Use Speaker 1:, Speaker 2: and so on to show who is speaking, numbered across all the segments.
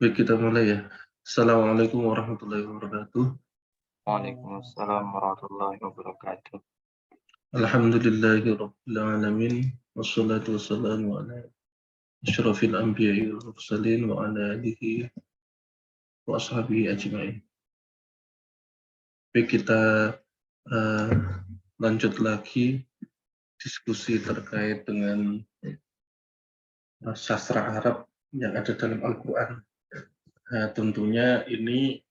Speaker 1: Baik, kita mulai ya. Assalamualaikum warahmatullahi wabarakatuh.
Speaker 2: Waalaikumsalam warahmatullahi wabarakatuh.
Speaker 1: Alhamdulillahi rabbil alamin. Wassalatu wassalamu ala asyrafil anbiya'i wal mursalin wa ala alihi wa ashabihi ajma'in. Baik, kita lanjut lagi diskusi terkait dengan sastra Arab yang ada dalam Al-Quran. Tentunya ini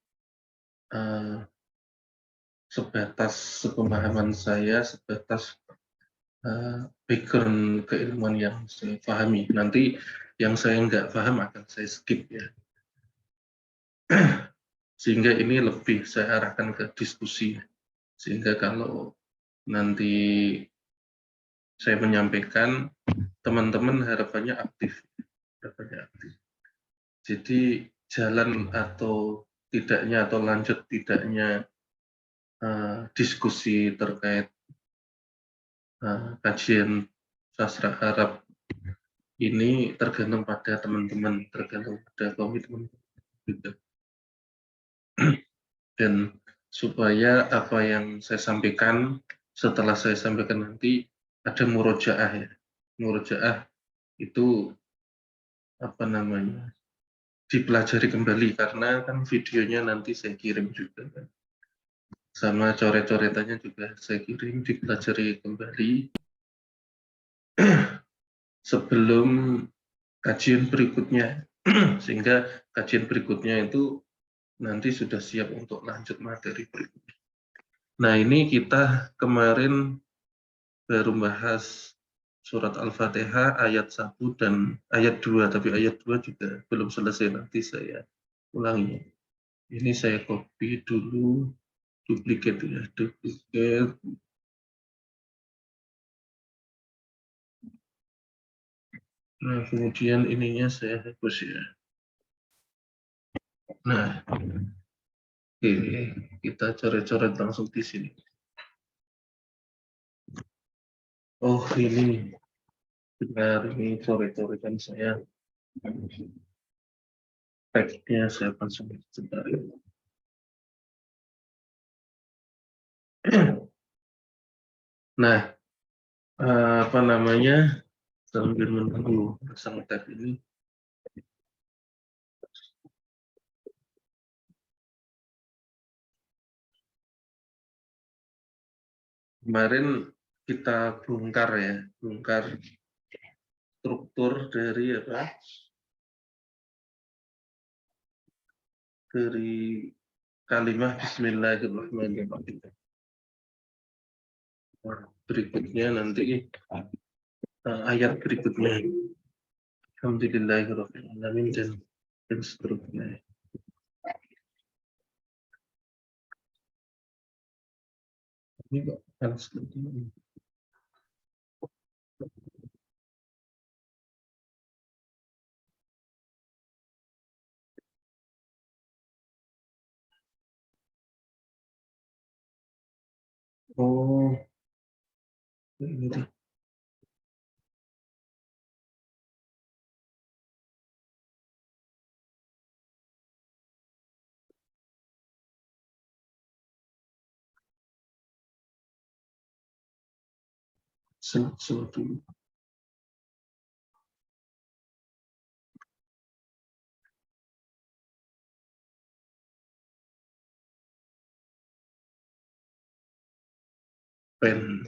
Speaker 1: sebatas sepemahaman saya, sebatas background keilmuan yang saya pahami. Nanti yang saya nggak paham akan saya skip ya. Sehingga ini lebih saya arahkan ke diskusi. Sehingga kalau nanti saya menyampaikan, teman-teman harapannya aktif. Jadi jalan atau tidaknya atau lanjut tidaknya diskusi terkait kajian sastra Arab ini tergantung pada teman-teman, tergantung pada komitmen juga. Dan supaya apa yang saya sampaikan, setelah saya sampaikan nanti ada murojaah ya. Murojaah itu apa namanya, dipelajari kembali, karena kan videonya nanti saya kirim juga kan. Sama coret-coretannya juga saya kirim, dipelajari kembali sebelum kajian berikutnya. Sehingga kajian berikutnya itu nanti sudah siap untuk lanjut materi berikutnya. Nah, ini kita kemarin baru bahas surat Al-Fatihah ayat 1 dan ayat 2, tapi ayat 2 juga belum selesai, nanti saya ulangi. Ini saya copy dulu, duplikat ya, duplikat. Nah, kemudian ininya saya hapus ya. Nah, oke, kita coret-coret langsung di sini. Oh, ini benar, ini coret-coretan saya. Teksnya saya langsung sebentar. Nah, apa namanya, sambil menunggu pasang tab ini. Kemarin kita bongkar ya, bongkar struktur dari apa? Dari kalimat Bismillahirrahmanirrahim. Nah, berikutnya nanti ayat berikutnya. Alhamdulillahirrahmanirrahim dan seterusnya. Ini kok harus seperti ini. Oh, ini tuh. Dulu. Pen.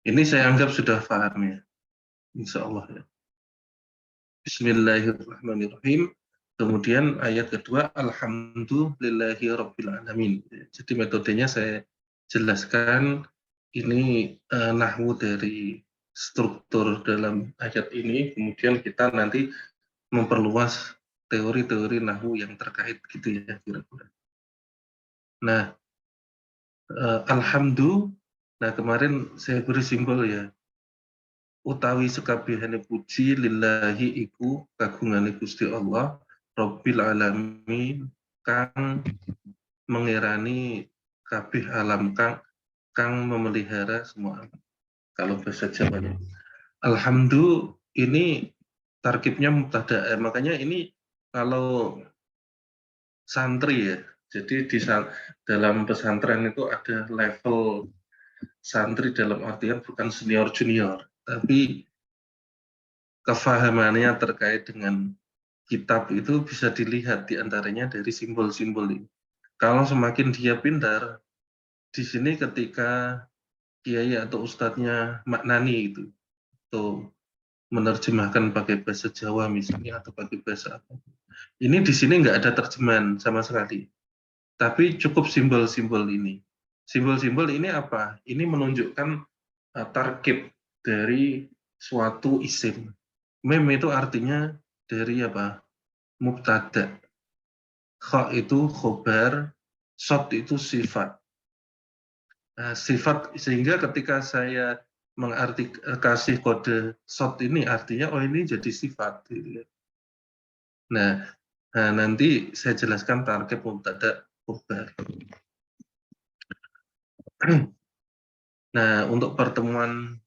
Speaker 1: Ini saya anggap sudah paham ya, insya Allah ya. Bismillahirrahmanirrahim. Kemudian ayat kedua, Alhamdulillahirrabbilalamin. Jadi metodenya saya jelaskan, ini nahwu dari struktur dalam ayat ini, kemudian kita nanti memperluas teori-teori nahwu yang terkait gitu ya kira-kira. Nah, alhamdulillah, nah kemarin saya beri simbol ya, utawi sekabehane puji lillahi iku kagungane Gusti Allah Rabbil alamin kang mengerani kabeh alam, kang memelihara semua alam. Kalau bahasa Jawanya, alhamdulillah ini tarkibnya mubtada. Makanya ini kalau santri ya, jadi dalam pesantren itu ada level santri dalam artian bukan senior junior, tapi kefahamannya terkait dengan kitab itu bisa dilihat diantaranya dari simbol-simbol ini. Kalau semakin dia pintar, di sini ketika kiai atau ustadznya maknani itu, atau menerjemahkan pakai bahasa Jawa misalnya atau pakai bahasa apa. Ini di sini nggak ada terjemahan sama sekali, tapi cukup simbol-simbol ini. Simbol-simbol ini apa? Ini menunjukkan tarkib dari suatu isim. Mem itu artinya dari apa? Mubtada. Kha itu khobar, sot itu sifat. Nah, sifat sehingga ketika saya kasih kode sot ini artinya oh ini jadi sifat. Nah, nanti saya jelaskan tarkib mubtada khobar. Nah, untuk pertemuan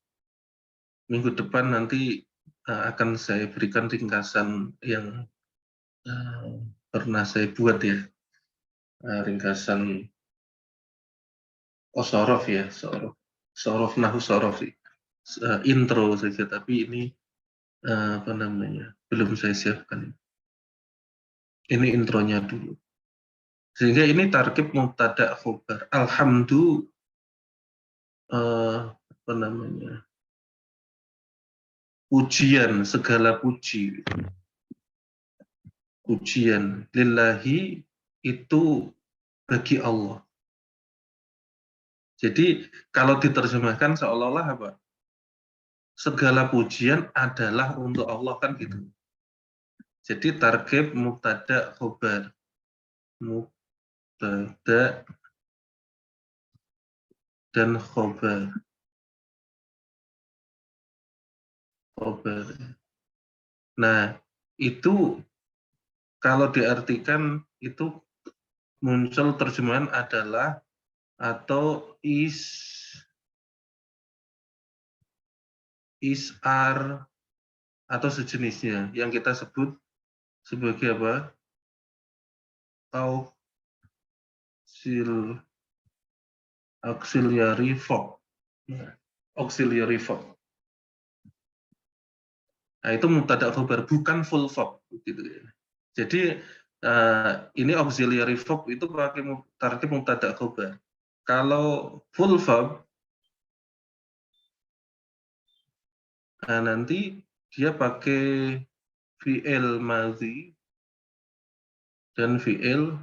Speaker 1: minggu depan nanti akan saya berikan ringkasan yang pernah saya buat ya, ringkasan sorof ya, sorof nahu sorof sih, intro saja, tapi ini apa namanya belum saya siapkan. Ini intronya dulu. Sehingga ini tarkib mubtada khobar. Alhamdulillah apa namanya pujian, segala puji. Pujian lillahi itu bagi Allah. Jadi kalau diterjemahkan seolah-olah apa? Segala pujian adalah untuk Allah kan gitu. Jadi tarkib mubtada khobar. Mubtada dan khobar. Nah, itu kalau diartikan itu muncul terjemahan adalah atau are atau sejenisnya yang kita sebut sebagai apa? Auxiliary verb. Auxiliary verb. Nah, itu mubtada khobar, bukan full verb gitu ya. Jadi ini auxiliary verb itu pakai tarkib mubtada khobar. Kalau full verb nanti dia pakai fi'il madhi dan fi'il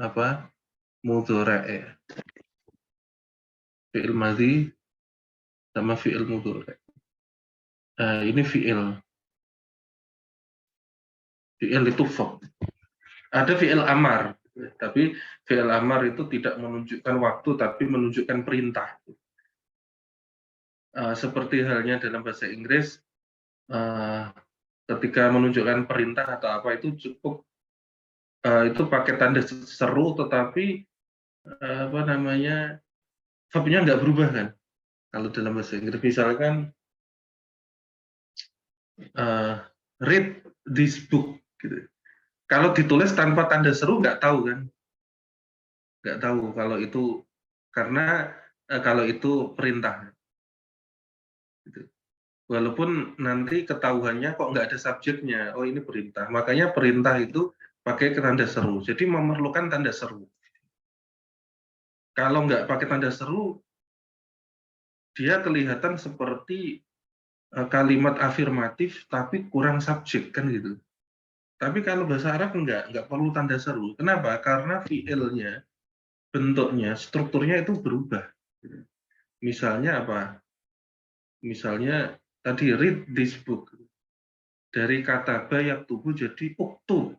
Speaker 1: apa? Mudhari'. Fi'il madhi sama fi'il mudhari'. Ini fi'il. Fi'il itu verb. Ada fi'il amar, tapi fi'il amar itu tidak menunjukkan waktu tapi menunjukkan perintah. Seperti halnya dalam bahasa Inggris, ketika menunjukkan perintah atau apa itu cukup itu pakai tanda seru, tetapi apa namanya verbnya nggak berubah kan. Kalau dalam bahasa Inggris misalkan read this book, gitu. Kalau ditulis tanpa tanda seru nggak tahu kan, nggak tahu kalau itu karena kalau itu perintah. Gitu. Walaupun nanti ketahuannya kok nggak ada subjeknya, oh ini perintah. Makanya perintah itu pakai tanda seru. Jadi memerlukan tanda seru. Kalau nggak pakai tanda seru, dia kelihatan seperti kalimat afirmatif tapi kurang subjek kan gitu. Tapi kalau bahasa Arab nggak perlu tanda seru. Kenapa? Karena fiilnya, bentuknya, strukturnya itu berubah. Misalnya apa? Misalnya tadi read this book. Dari kata bayak tubuh jadi uktub.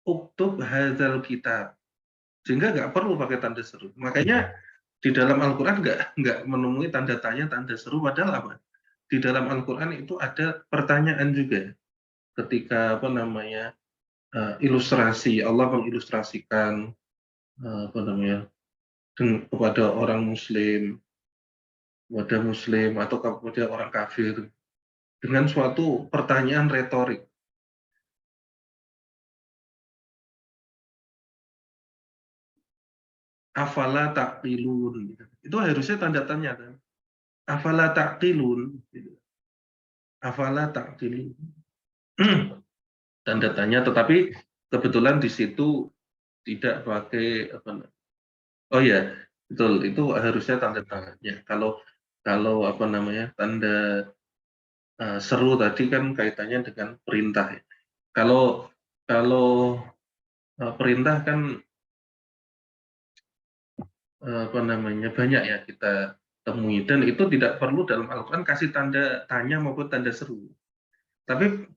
Speaker 1: Uktub hadzal kitab. Sehingga nggak perlu pakai tanda seru. Makanya di dalam Al-Quran nggak menemui tanda tanya, tanda seru. Padahal apa? Di dalam Al-Quran itu ada pertanyaan juga. Ketika apa namanya ilustrasi, Allah mengilustrasikan apa namanya kepada orang Muslim kepada muslim atau kepada orang kafir dengan suatu pertanyaan retorik. Afala taqilun. Itu harusnya tanda tanya kan. Afala taqilun. Afala taqilun. Tanda tanya, tetapi kebetulan di situ tidak pakai apa. Oh ya, betul. Itu harusnya tanda tanya. Kalau apa namanya, tanda seru tadi kan kaitannya dengan perintah. Kalau kalau perintah kan apa namanya, banyak ya kita temui, dan itu tidak perlu dalam Al-Quran kasih tanda tanya maupun tanda seru. Tapi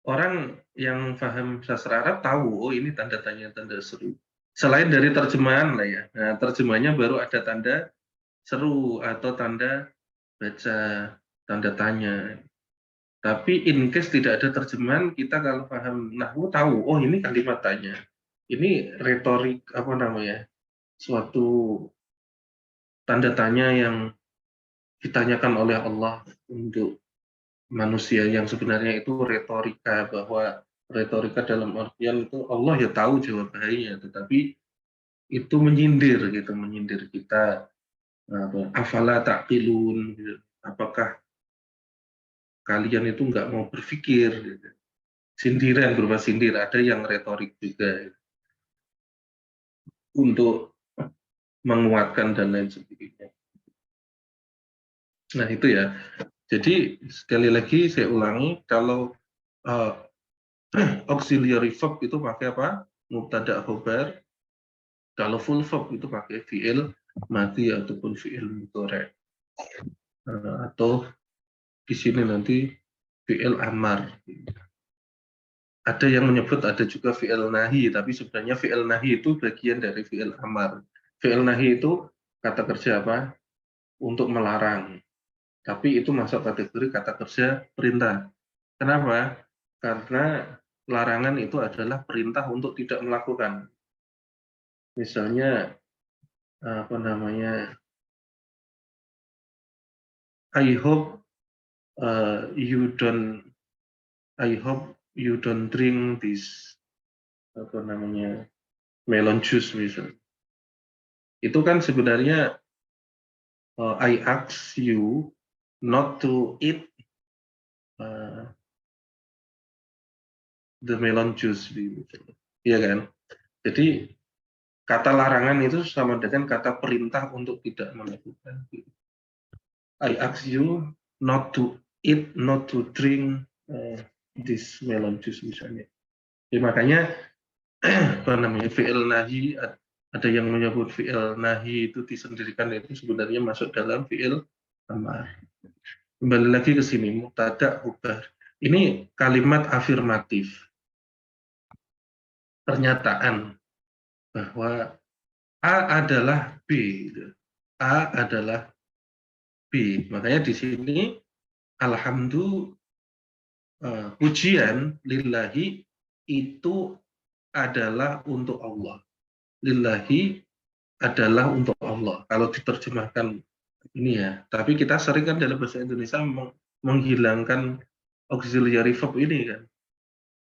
Speaker 1: orang yang paham sastra Arab tahu, oh ini tanda tanya, tanda seru. Selain dari terjemahan lah ya. Nah, terjemahannya baru ada tanda seru atau tanda baca, tanda tanya. Tapi in case tidak ada terjemahan, kita kalau paham nahwu tahu, oh ini kalimat tanya. Ini retorik apa namanya? Suatu tanda tanya yang ditanyakan oleh Allah untuk manusia, yang sebenarnya itu retorika, bahwa retorika dalam artian itu Allah ya tahu jawabannya, tetapi itu menyindir gitu, menyindir kita, afala taqilun gitu. Apakah kalian itu nggak mau berpikir gitu. Sindiran, berupa sindir, ada yang retorik juga gitu, untuk menguatkan dan lain sebagainya. Nah itu ya. Jadi sekali lagi saya ulangi, kalau auxiliary verb itu pakai apa? Mubtada khobar. Kalau full verb itu pakai fi'il mati ataupun fi'il mudhari'. Atau di sini nanti fi'il amar. Ada yang menyebut ada juga fi'il nahi, tapi sebenarnya fi'il nahi itu bagian dari fi'il amar. Fi'il nahi itu kata kerja apa? Untuk melarang. Tapi itu masuk kategori kata kerja perintah. Kenapa? Karena larangan itu adalah perintah untuk tidak melakukan. Misalnya apa namanya, I hope I hope you don't drink this apa namanya, melon juice misalnya. Itu kan sebenarnya I ask you not to eat the melon juice, iya kan? Jadi kata larangan itu sama dengan kata perintah untuk tidak melakukan. I ask you not to eat, not to drink this melon juice misalnya. Ya, makanya apa namanya, fi'il nahi, ada yang menyebut fi'il nahi itu disendirikan, itu sebenarnya masuk dalam fi'il amar. Kembali lagi ke sini, mubtada khobar. Ini kalimat afirmatif. Pernyataan bahwa A adalah B. A adalah B. Makanya di sini alhamdulillah, pujian lillahi itu adalah untuk Allah. Lillahi adalah untuk Allah. Kalau diterjemahkan ini ya. Tapi kita sering kan dalam bahasa Indonesia menghilangkan auxiliary verb ini kan.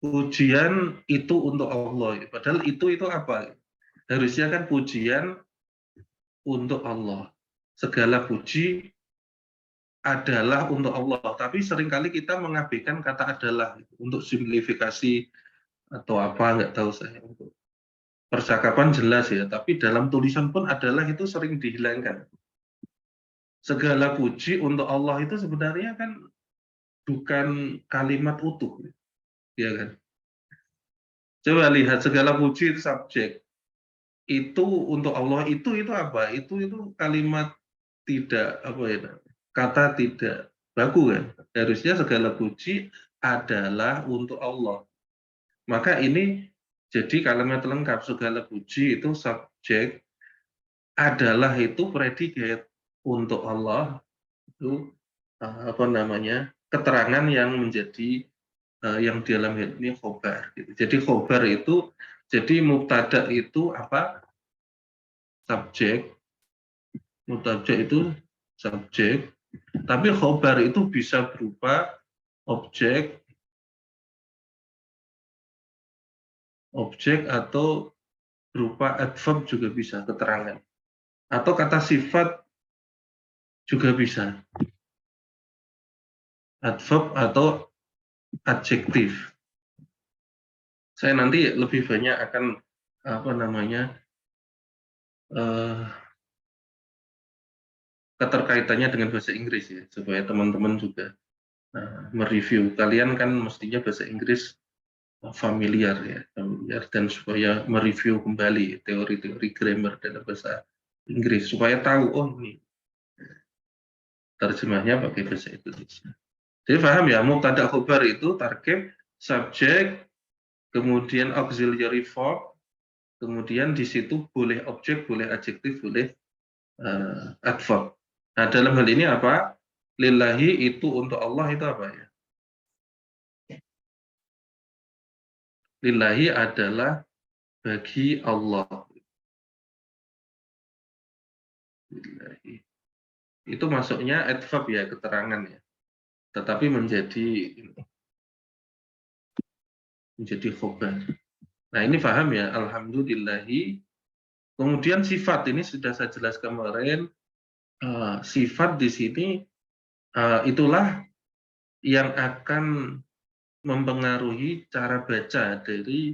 Speaker 1: Pujian itu untuk Allah. Padahal itu apa? Harusnya kan pujian untuk Allah. Segala puji adalah untuk Allah. Tapi seringkali kita mengabaikan kata adalah untuk simplifikasi atau apa, nggak tahu saya. Untuk percakapan jelas ya, tapi dalam tulisan pun adalah itu sering dihilangkan. Segala puji untuk Allah itu sebenarnya kan bukan kalimat utuh, ya kan? Coba lihat, segala puji itu subjek. Itu untuk Allah, itu apa? Itu kalimat tidak apa ya? Kata tidak baku kan? Harusnya segala puji adalah untuk Allah. Maka ini jadi kalimat lengkap, segala puji itu subjek, adalah itu predikat, untuk Allah itu apa namanya, keterangan yang menjadi yang di dalam hal ini khobar gitu. Jadi khobar itu, jadi mubtada itu apa, subjek, mubtada itu subjek, tapi khobar itu bisa berupa objek atau berupa adverb juga bisa, keterangan. Atau kata sifat juga bisa. Adverb atau adjektif. Saya nanti lebih banyak akan keterkaitannya dengan bahasa Inggris ya, supaya teman-teman juga mereview. Kalian kan mestinya bahasa Inggris familiar ya, dan supaya mereview kembali teori-teori grammar dalam bahasa Inggris supaya tahu ini terjemahnya pakai bahasa Indonesia. Jadi paham ya, mubtada khobar itu tarkib, subjek, kemudian auxiliary verb, kemudian di situ boleh objek, boleh adjektif, boleh adverb. Nah, dalam hal ini apa? Lillahi itu untuk Allah itu apa ya? Lillahi adalah bagi Allah. Lillahi. Itu masuknya adverb ya, keterangan ya. Tetapi menjadi khobar. Nah, ini paham ya, alhamdulillahi. Kemudian sifat ini sudah saya jelaskan kemarin. Sifat di sini itulah yang akan mempengaruhi cara baca dari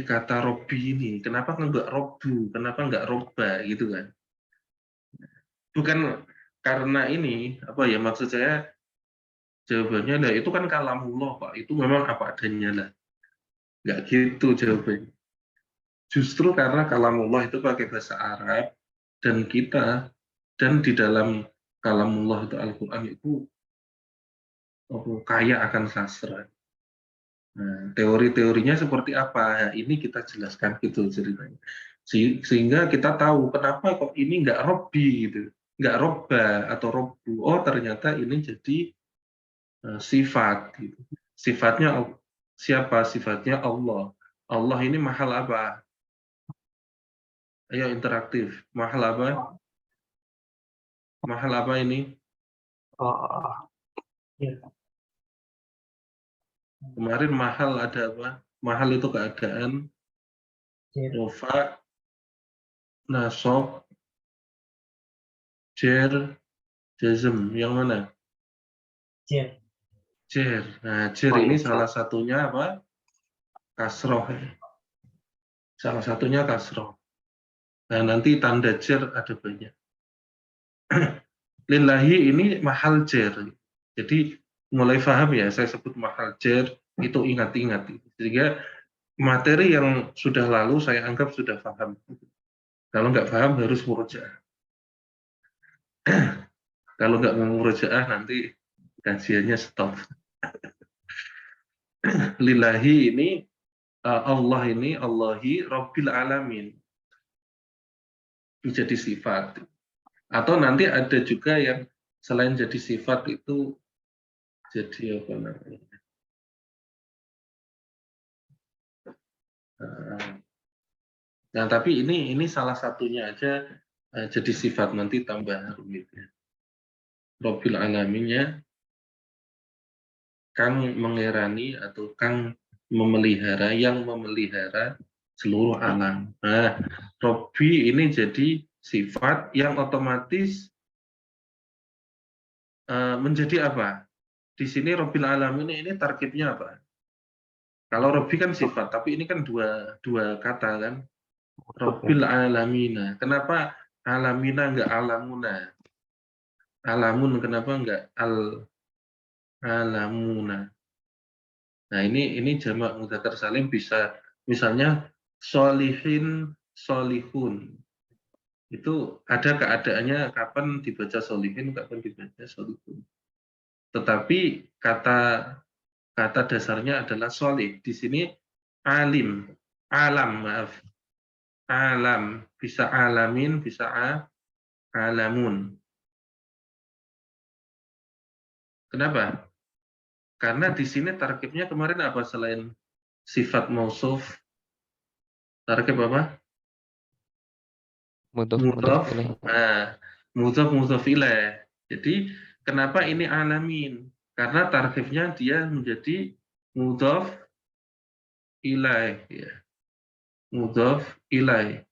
Speaker 1: kata Robbi ini. Kenapa enggak Robbu? Kenapa enggak Robba gitu kan? Bukan karena ini maksud saya jawabannya itu kan kalamullah Pak. Itu memang apa adanya lah. Enggak gitu jawabannya. Justru karena kalamullah itu pakai bahasa Arab dan di dalam kalamullah itu Al-Qur'an itu kaya akan sastra. Nah, teori-teorinya seperti apa? Nah, ini kita jelaskan gitu ceritanya. Sehingga kita tahu kenapa kok ini nggak Robbi gitu, nggak Robba atau Robbu. Oh ternyata ini jadi sifat gitu. Sifatnya siapa? Sifatnya Allah. Allah ini mahal apa? Ayo interaktif. Mahal apa? Mahal apa ini? Kemarin mahal ada apa? Mahal itu keadaan, rofa, nasab, jer, jazm. Yang mana? Jer. Nah, jer ini salah satunya apa? Kasroh. Salah satunya kasroh. Nah, nanti tanda jer ada banyak. Lillahi ini mahal jer. Jadi mulai paham ya, saya sebut mahal jer, itu ingat-ingat. Sehingga materi yang sudah lalu saya anggap sudah paham. Kalau nggak paham harus murojaah. Kalau nggak mau murojaah nanti kajiannya stop. Lillahi ini Allah ini Allahi Rabbil Alamin. Menjadi sifat. Atau nanti ada juga yang selain jadi sifat itu jadi apa namanya? Nah, tapi ini salah satunya aja jadi sifat, nanti tambah rumit ya. Rabbil Alaminnya Kang mengerani atau Kang memelihara, yang memelihara seluruh alam. Nah, Robbi ini jadi sifat yang otomatis menjadi apa? Di sini Robbil Alamin ini tarkibnya apa? Kalau Robbi kan sifat, tapi ini kan dua kata kan. Robbil Alamina. Kenapa Alamina enggak Alamuna? Alamun kenapa enggak Alamuna? Nah, ini jamak mudzakkar salim bisa misalnya solihin, solihun. Itu ada keadaannya kapan dibaca solihin, kapan dibaca solihun. Tetapi kata dasarnya adalah solih. Di sini alim, maaf. Alam, bisa alamin, bisa alamun. Kenapa? Karena di sini tarkibnya kemarin apa selain sifat mausuf? Tarkib apa?
Speaker 2: Mudhaf
Speaker 1: Mudhaf,
Speaker 2: ilaih.
Speaker 1: mudhaf ilaih. Jadi kenapa ini alamin? Karena tarkifnya dia menjadi mudhaf ilaih, ya. Mudhaf ilaih.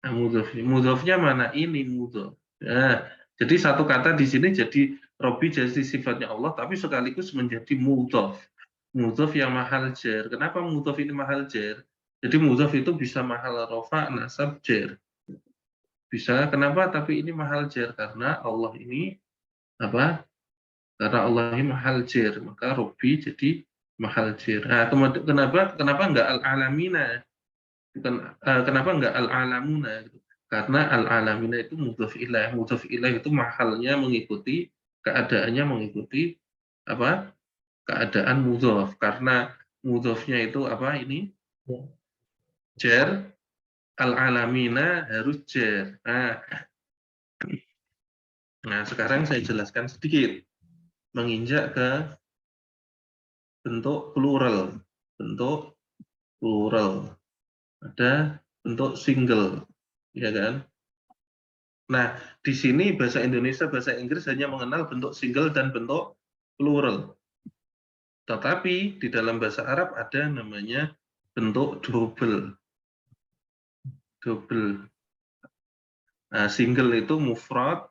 Speaker 1: Nah, mudhafnya mana? Ini mudhaf. Nah, jadi satu kata di sini jadi Robbi jadi sifatnya Allah, tapi sekaligus menjadi mudhaf. Mudhaf yang mahal jar. Kenapa mudhaf ini mahal jar? Jadi mudhaf itu bisa mahal rofa, nasab, jar. Bisa. Kenapa? Tapi ini mahal jar karena Allah ini apa? Karena Allah ini mahal jar, maka Robbi jadi mahal jar. Nah, kemudian kenapa enggak al-alamina? Bukan kenapa enggak al-alamuna? Karena al-alamina itu mudhaf ilaih. Mudhaf ilaih itu mahalnya mengikuti keadaannya mengikuti apa? Keadaan mudhaf. Karena mudhafnya itu apa ini? Jar, al-alamina harus jar. Nah, sekarang saya jelaskan sedikit. Menginjak ke bentuk plural. Bentuk plural. Ada bentuk single. Ya kan? Nah, di sini bahasa Indonesia, bahasa Inggris hanya mengenal bentuk single dan bentuk plural. Tetapi di dalam bahasa Arab ada namanya bentuk double. Double. Nah, single itu mufrad,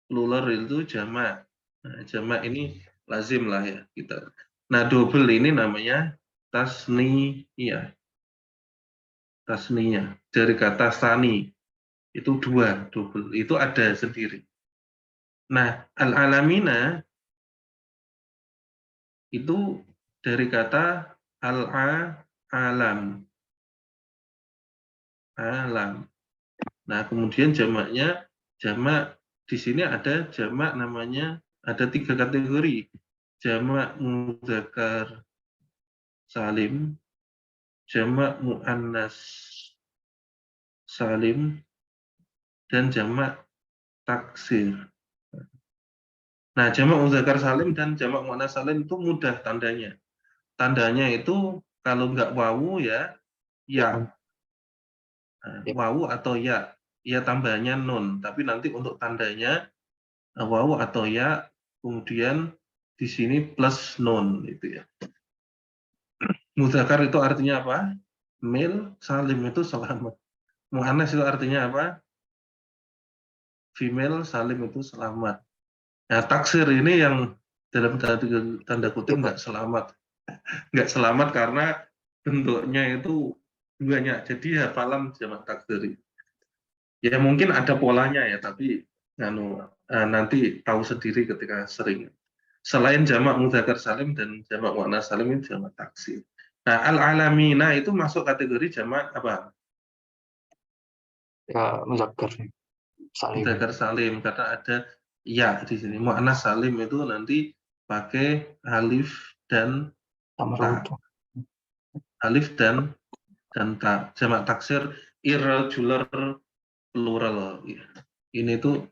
Speaker 1: plural itu jamak. Nah, jamak ini lazim lah ya kita. Nah, double ini namanya tasniyah. Tasniyah dari kata sani. Itu dua, double. Itu ada sendiri. Nah, al-alamina itu dari kata al-alam. Alam. Nah, kemudian jamaknya, jamak di sini ada jamak namanya, ada 3 kategori. Jamak mudzakkar salim, jamak muannas salim, dan jamak taksir. Nah, jamak mudzakkar salim dan jamak muannas salim itu mudah tandanya. Tandanya itu kalau nggak wawu ya, ya. Wawu atau ya. Ya tambahnya nun. Tapi nanti untuk tandanya wawu atau ya, kemudian di sini plus nun. Itu ya. Mudzakkar itu artinya apa? Male, salim itu selamat. Muannas itu artinya apa? Female, salim itu selamat. Nah, taksir ini yang dalam tanda kutip nggak selamat. Nggak selamat karena bentuknya itu banyak. Jadi hafalan jamak taksir. Ya mungkin ada polanya ya, tapi nanti tahu sendiri ketika sering. Selain jamak mudzakkar salim dan jamak muannas salim itu jamak taksir. Nah, al-alamina itu masuk kategori jamak apa?
Speaker 2: Ya, muzakkar salim.
Speaker 1: Mudzakkar salim karena ada ya di sini. Muannas salim itu nanti pakai alif dan ta. Alif dan ta. Jamak taksir irregular plural. Ini tuh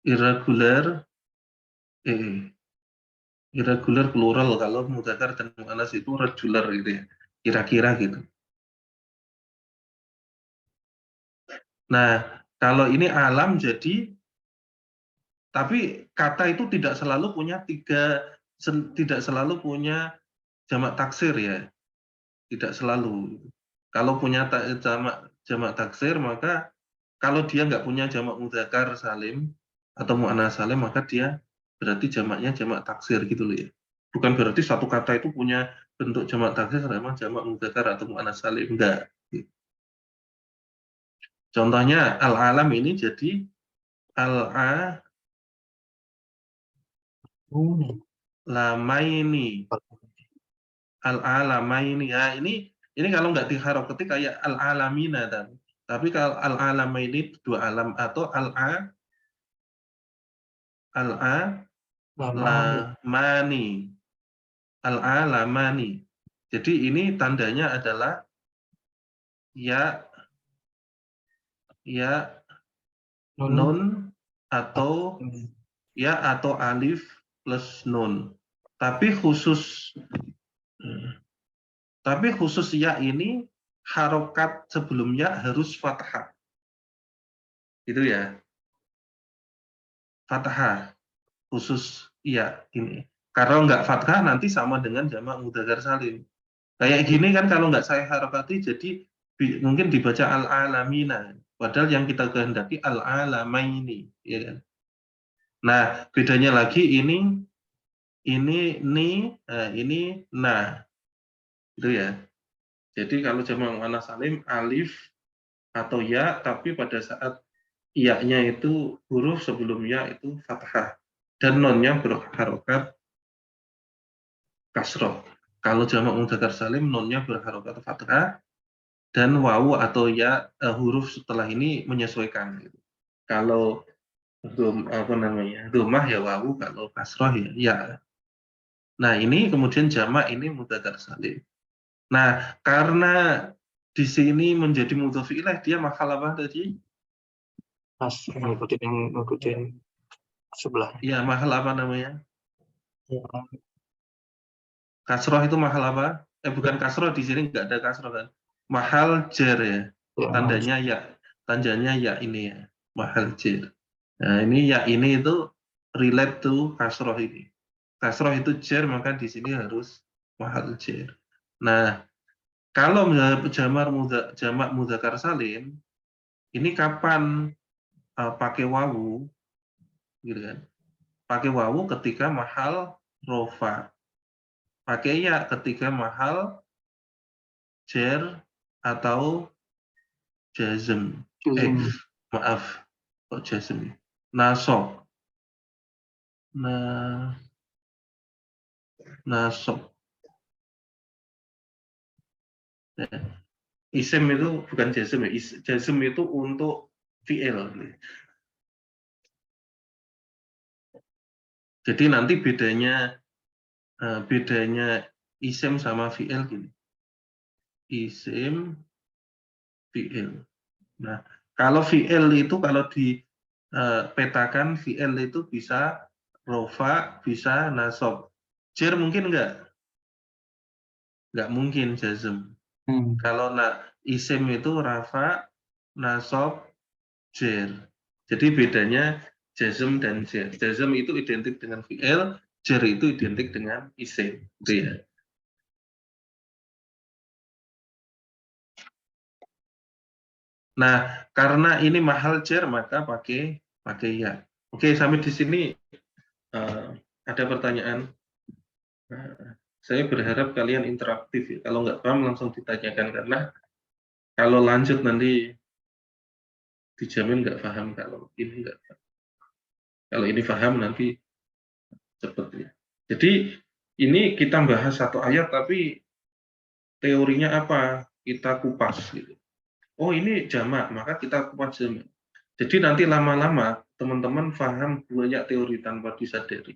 Speaker 1: irregular irregular plural. Kalau mudzakkar dan muannas itu regular gitu ya. Kira-kira gitu. Nah, kalau ini alam jadi, tapi kata itu tidak selalu punya tidak selalu punya jamak taksir ya. Tidak selalu. Kalau punya jamak taksir, maka kalau dia nggak punya jamak mudzakkar salim atau muannas salim, maka dia berarti jamaknya jamak taksir gitu loh ya. Bukan berarti satu kata itu punya bentuk jamak taksir sama jamak mudzakkar atau muannas salim, enggak. Contohnya al-alam ini jadi al-alamaini. Al-alamaini. Ya, ini kalau nggak diharap ketik kayak al-alamina dan. Tapi kalau al-alamaini dua alam atau al-alamani. Al-alamani. Jadi ini tandanya adalah ya nun atau ya atau alif plus nun. Tapi khusus ya ini harokat sebelumnya harus fathah. Itu ya, fathah khusus iya ini. Kalau nggak fathah nanti sama dengan jamak mudzakkar salim. Kayak gini kan kalau nggak saya harokati jadi mungkin dibaca al-alamina. Padahal yang kita kehendaki al-alamaini, ya kan? Nah, bedanya lagi ini ini nah, itu ya. Jadi kalau jamak muannats salim alif atau ya, tapi pada saat ya-nya itu huruf sebelum ya itu fathah dan nonnya berharokat kasroh. Kalau jamak mudzakkar salim nonnya berharokat fathah dan wawu atau ya huruf setelah ini menyesuaikan. Gitu. Kalau apa namanya domah ya wawu, kalau kasroh ya ya. Nah ini kemudian jamak ini mudzakkar salim. Nah karena di sini menjadi mudhof ilaih dia mahal apa tadi?
Speaker 2: Pas ngikutin sebelah.
Speaker 1: Ya mahal apa namanya?
Speaker 2: Ya,
Speaker 1: Kasroh itu mahal apa? Bukan kasroh, di sini nggak ada kasroh kan? Mahal jer ya.
Speaker 2: ya,
Speaker 1: Tandanya ya. Tandanya ya ini ya. Mahal jer. Nah ini ya ini itu relate to kasroh ini. Kasroh itu jer, maka di sini harus mahal jer. Nah, kalau jamak mudzakkar salim, ini kapan pakai wawu, gitu kan? Pakai wawu ketika mahal rofa. Pakai ya ketika mahal jer atau jazm. Maaf, kok jazm? Nasab. Nah, nasab. Ya. Isim itu bukan jazm ya. Jazm itu untuk fi'il. Jadi nanti bedanya isim sama fi'il gini. Isim, fi'il. Nah, kalau fi'il itu kalau dipetakan fi'il itu bisa rofa, bisa nasab. Jer mungkin enggak? Enggak mungkin jazm. Kalau isim itu rafa, nasab, jer. Jadi bedanya jazm dan jer. Jazm itu identik dengan fi'il, jer itu identik dengan isim. Gitu ya. Nah, karena ini mahal jer, maka pakai ya. Oke, sampai di sini ada pertanyaan. Saya berharap kalian interaktif ya. Kalau nggak paham langsung ditanyakan, karena kalau lanjut nanti dijamin nggak paham. Kalau ini nggak paham. Kalau ini paham nanti cepet ya. Jadi ini kita bahas satu ayat tapi teorinya apa? Kita kupas gitu. Oh ini jamak, maka kita kupas jamak. Jadi nanti lama-lama teman-teman paham banyak teori tanpa disadari.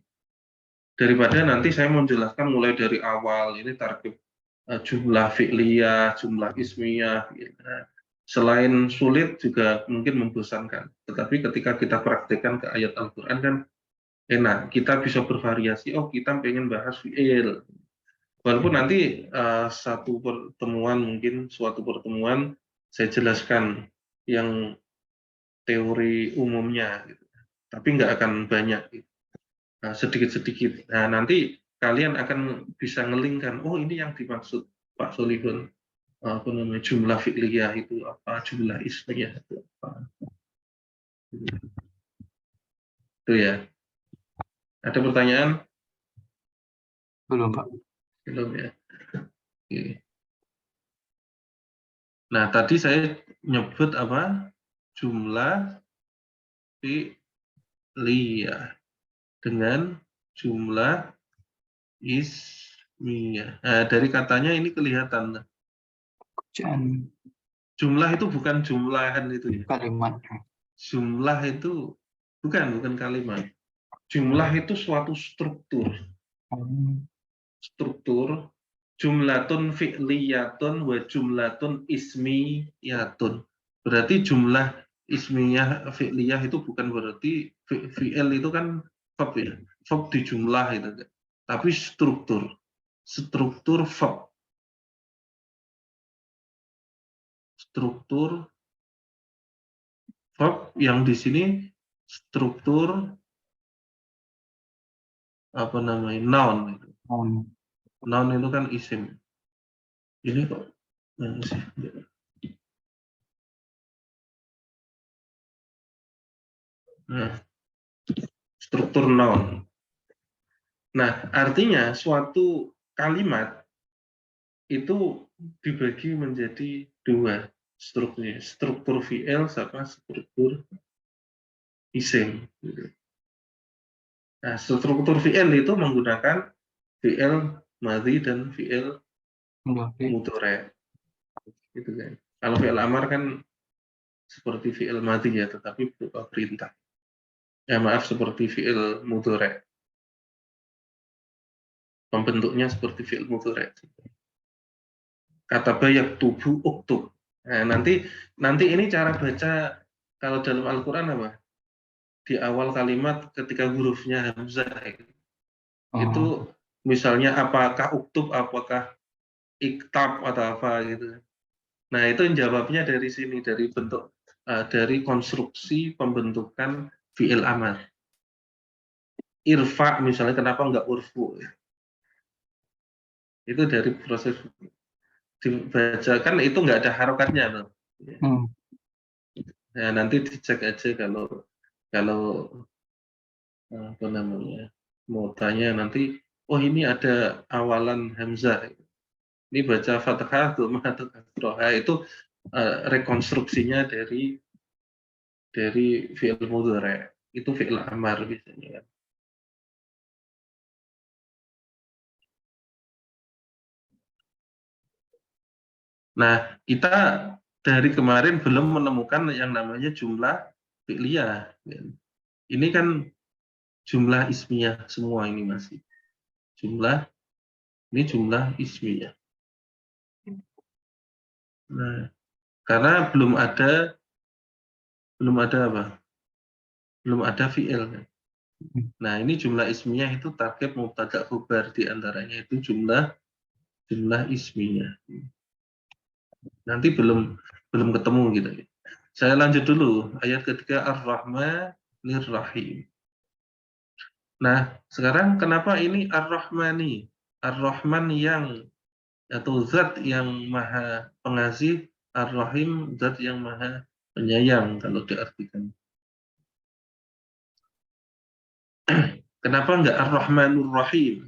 Speaker 1: Daripada nanti saya menjelaskan mulai dari awal, ini target jumlah fi'liyah, jumlah ismiyah. Gitu. Selain sulit juga mungkin membosankan. Tetapi ketika kita praktekkan ke ayat Al-Quran kan enak. Kita bisa bervariasi, oh kita pengen bahas fi'il. Walaupun nanti suatu pertemuan saya jelaskan yang teori umumnya. Gitu. Tapi nggak akan banyak. Gitu. Sedikit-sedikit. Nah, nanti kalian akan bisa ngelingkan, oh ini yang dimaksud Pak Solihun, apa namanya, jumlah fi'liyah itu apa, jumlah ismiyah itu apa. Itu ya. Ada pertanyaan?
Speaker 2: Belum, Pak.
Speaker 1: Belum ya. Oke. Nah, tadi saya nyebut apa? Jumlah fi'liyah dengan jumlah ismiyah. Nah, dari katanya ini kelihatan.
Speaker 2: Jangan
Speaker 1: Jumlah itu bukan jumlahan itu ya.
Speaker 2: kalimat.
Speaker 1: Jumlah itu bukan kalimat. Jumlah itu suatu struktur. Struktur jumlatun fi'liyatun wa jumlatun ismiyatun. Berarti jumlah ismiyah fi'liyah itu bukan berarti fi'il itu kan verb ya. Verb di jumlah itu. Tapi struktur. Struktur verb. struktur verb, yang di sini struktur apa namanya, noun. Noun itu kan isim. Ini kok mana sih? Nah, struktur noun. Nah, artinya suatu kalimat itu dibagi menjadi dua strukturnya, struktur fi'il sama struktur isim. Nah, struktur fi'il itu menggunakan fi'il madhi dan fi'il mudhari'. Gitu kan. Kalau fi'il amar kan seperti fi'il madhi ya, tetapi berupa perintah. Ya maaf, seperti fi'il mudhari'. Pembentuknya seperti fi'il mudhari'. Kataba yaktubu uktub. Nah, nanti ini cara baca kalau dalam Al-Qur'an apa? Di awal kalimat ketika hurufnya hamzah itu misalnya apakah uktub, apakah iktab atau apa gitu. Nah, itu jawabnya dari sini, dari bentuk dari konstruksi pembentukan fi'il amar. Irfa misalnya, kenapa enggak urfu? Itu dari proses dibacakan itu enggak ada harokatnya loh. Nah, nanti dicek aja kalau apa namanya, mau tanya nanti, oh ini ada awalan hamzah, ini baca fathah dhammah atau kasroh. Itu rekonstruksinya dari fi'il mudhari', itu fi'il amar biasanya kan. Nah, kita dari kemarin belum menemukan yang namanya jumlah fi'liyah. Ini kan jumlah ismiyah semua ini masih. Ini jumlah ismiyah. Nah, karena belum ada apa? Belum ada fi'il. Nah, ini jumlah ismiyah itu target mubtada khobar, di antaranya itu jumlah ismiyah. Nanti belum ketemu gitu. Saya lanjut dulu ayat ketiga, Ar-Rahmanir Rahim. Nah, sekarang kenapa ini Ar-Rahmani? Ar-Rahman yang atau zat yang maha pengasih, Ar-Rahim zat yang maha penyayang kalau diartikan. Kenapa enggak Ar-Rahmanur Rahim?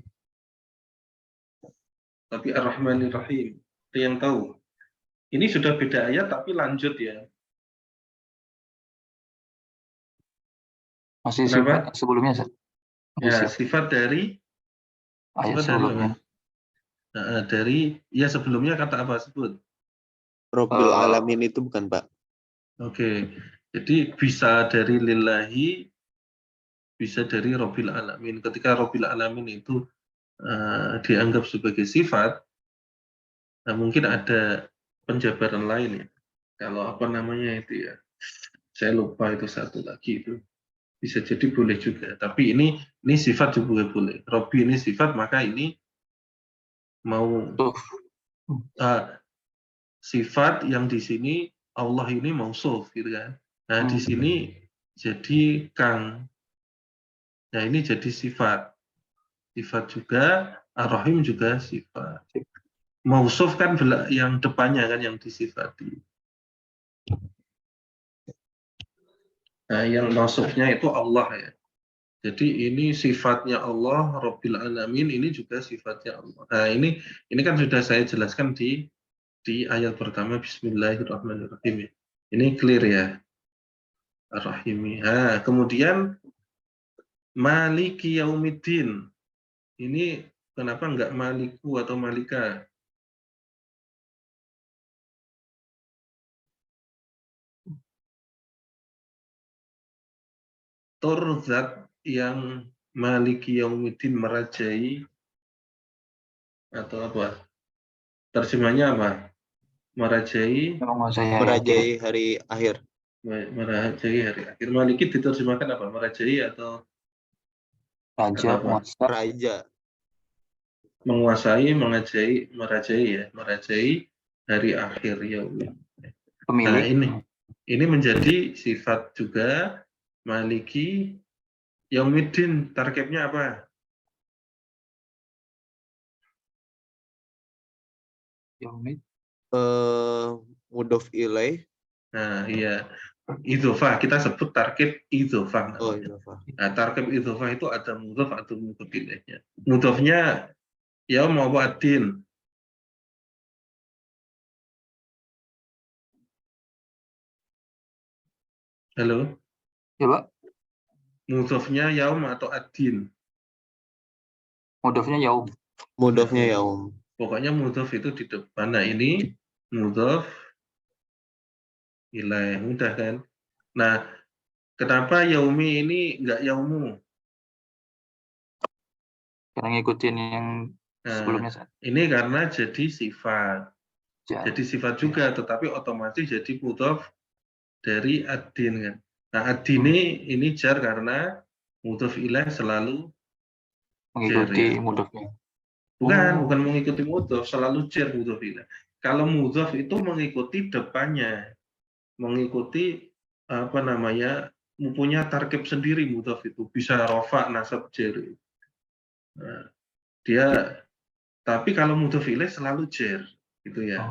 Speaker 1: Tapi Ar-Rahmanir Rahim. Ada yang tahu? Ini sudah beda ayat tapi lanjut ya.
Speaker 2: Masih
Speaker 1: Kenapa?
Speaker 2: sebelumnya,
Speaker 1: Ya, sifat dari
Speaker 2: ayat sebelumnya.
Speaker 1: Dari ya sebelumnya kata apa sebut?
Speaker 3: Robbil alamin itu bukan, Pak?
Speaker 1: Oke. Jadi bisa dari lillahi, bisa dari Robbil alamin. Ketika Robbil alamin itu dianggap sebagai sifat, nah mungkin ada penjabaran lain ya. Kalau apa namanya itu ya, saya lupa itu satu lagi itu. Bisa jadi boleh juga. Tapi ini sifat juga boleh. Robbi ini sifat, maka ini mau sifat yang di sini Allah ini mausuf gitu kan. Nah, di sini jadi Kang. Nah, ini jadi sifat. Sifat juga, Ar-Rahim juga sifat. Mausuf kan yang depannya kan yang disifati. Nah, yang mausufnya itu Allah ya. Jadi ini sifatnya Allah, Rabbil Alamin, ini juga sifatnya Allah. Nah, ini kan sudah saya jelaskan di ayat pertama, Bismillahirrahmanirrahim. Ini clear ya. Ar-Rahimi. Nah, kemudian Maliki Yaumiddin. Ini kenapa enggak Maliku atau Malika? Turzat yang Maliki Yaumiddin, merajai atau apa? Terjemahnya apa? Merajai
Speaker 3: hari akhir.
Speaker 1: Merajai hari akhir. Maliki diterjemahkan apa? Merajai atau
Speaker 2: Raja,
Speaker 3: Raja.
Speaker 1: Menguasai, merajai ya. Merajai hari akhir ya. Nah,
Speaker 2: Pemilik.
Speaker 1: ini menjadi sifat juga. Maliki Yaumiddin, tarkibnya apa?
Speaker 2: Yaumid.
Speaker 3: Mudhof ilaih.
Speaker 1: Nah, iya. Idzofah, kita sebut tarkib idzofah
Speaker 3: Oh,
Speaker 1: namanya.
Speaker 3: idhofah.
Speaker 1: Nah, tarkib idzofah itu ada mudhof atau mudhof ilaihnya. Mudhofnya yaum apa ad-din? Halo?
Speaker 2: Ya, Pak.
Speaker 1: Mudhofnya yaum atau ad-din?
Speaker 2: Mudhofnya yaum.
Speaker 3: Mudhofnya
Speaker 1: Nah,
Speaker 3: yaum.
Speaker 1: pokoknya mudhof itu di depan. Nah, ini mudhof ilaih. Mudah kan? Nah, kenapa yaumi ini enggak yaumu?
Speaker 2: Karena ngikutin yang
Speaker 1: Nah,
Speaker 2: sebelumnya saat.
Speaker 1: ini karena jadi sifat.
Speaker 2: Jar.
Speaker 1: Jadi sifat juga, tetapi otomatis jadi mudhof dari ad-din kan. Nah, ad-din ini jar karena mudhof ilaih selalu jar
Speaker 2: Mengikuti
Speaker 1: ya.
Speaker 2: mudhofnya.
Speaker 1: Bukan mengikuti mudhof, selalu jar mudhof ilaih. Kalau mudhof itu mengikuti depannya, mengikuti apa namanya, mempunyai tarkib sendiri mudhof itu, bisa rofa, nasab, jar. Nah, dia tapi kalau mudhof ilaih selalu jar gitu ya.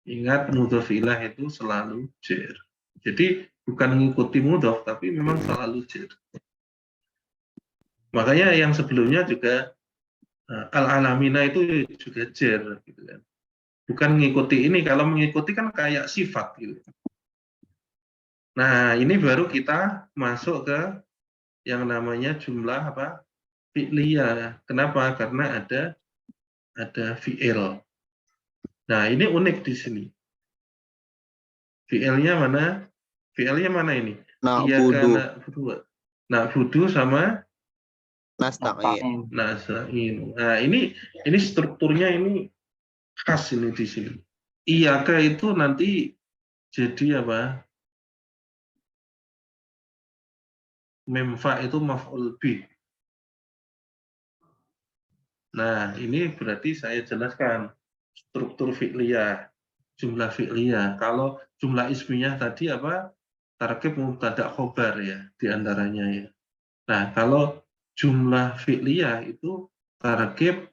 Speaker 1: Ingat mudhof ilaih itu selalu jar. Jadi bukan mengikuti mudhof tapi memang selalu jar. Makanya yang sebelumnya juga al-alamina itu juga jar gitu kan. Bukan mengikuti ini, kalau mengikuti kan kayak sifat gitu. Nah, ini baru kita masuk ke yang namanya jumlah apa? Fi'liyah. Kenapa? Karena ada fi'il. Nah, ini unik di sini. Fi'ilnya mana? Fi'ilnya mana ini? Iyyaka
Speaker 3: Na'budu.
Speaker 1: na'budu sama
Speaker 3: Nasta'in.
Speaker 1: nasta'in. Nah, ini strukturnya ini khas ini di sini. Iyyaka itu nanti jadi apa? Memfa itu maf'ul bih. Nah, ini berarti saya jelaskan struktur fi'liyah, jumlah fi'liyah. Kalau jumlah ismiyah tadi apa? Tarkib mubtada khobar ya, diantaranya ya. Nah, kalau jumlah fi'liyah itu tarkib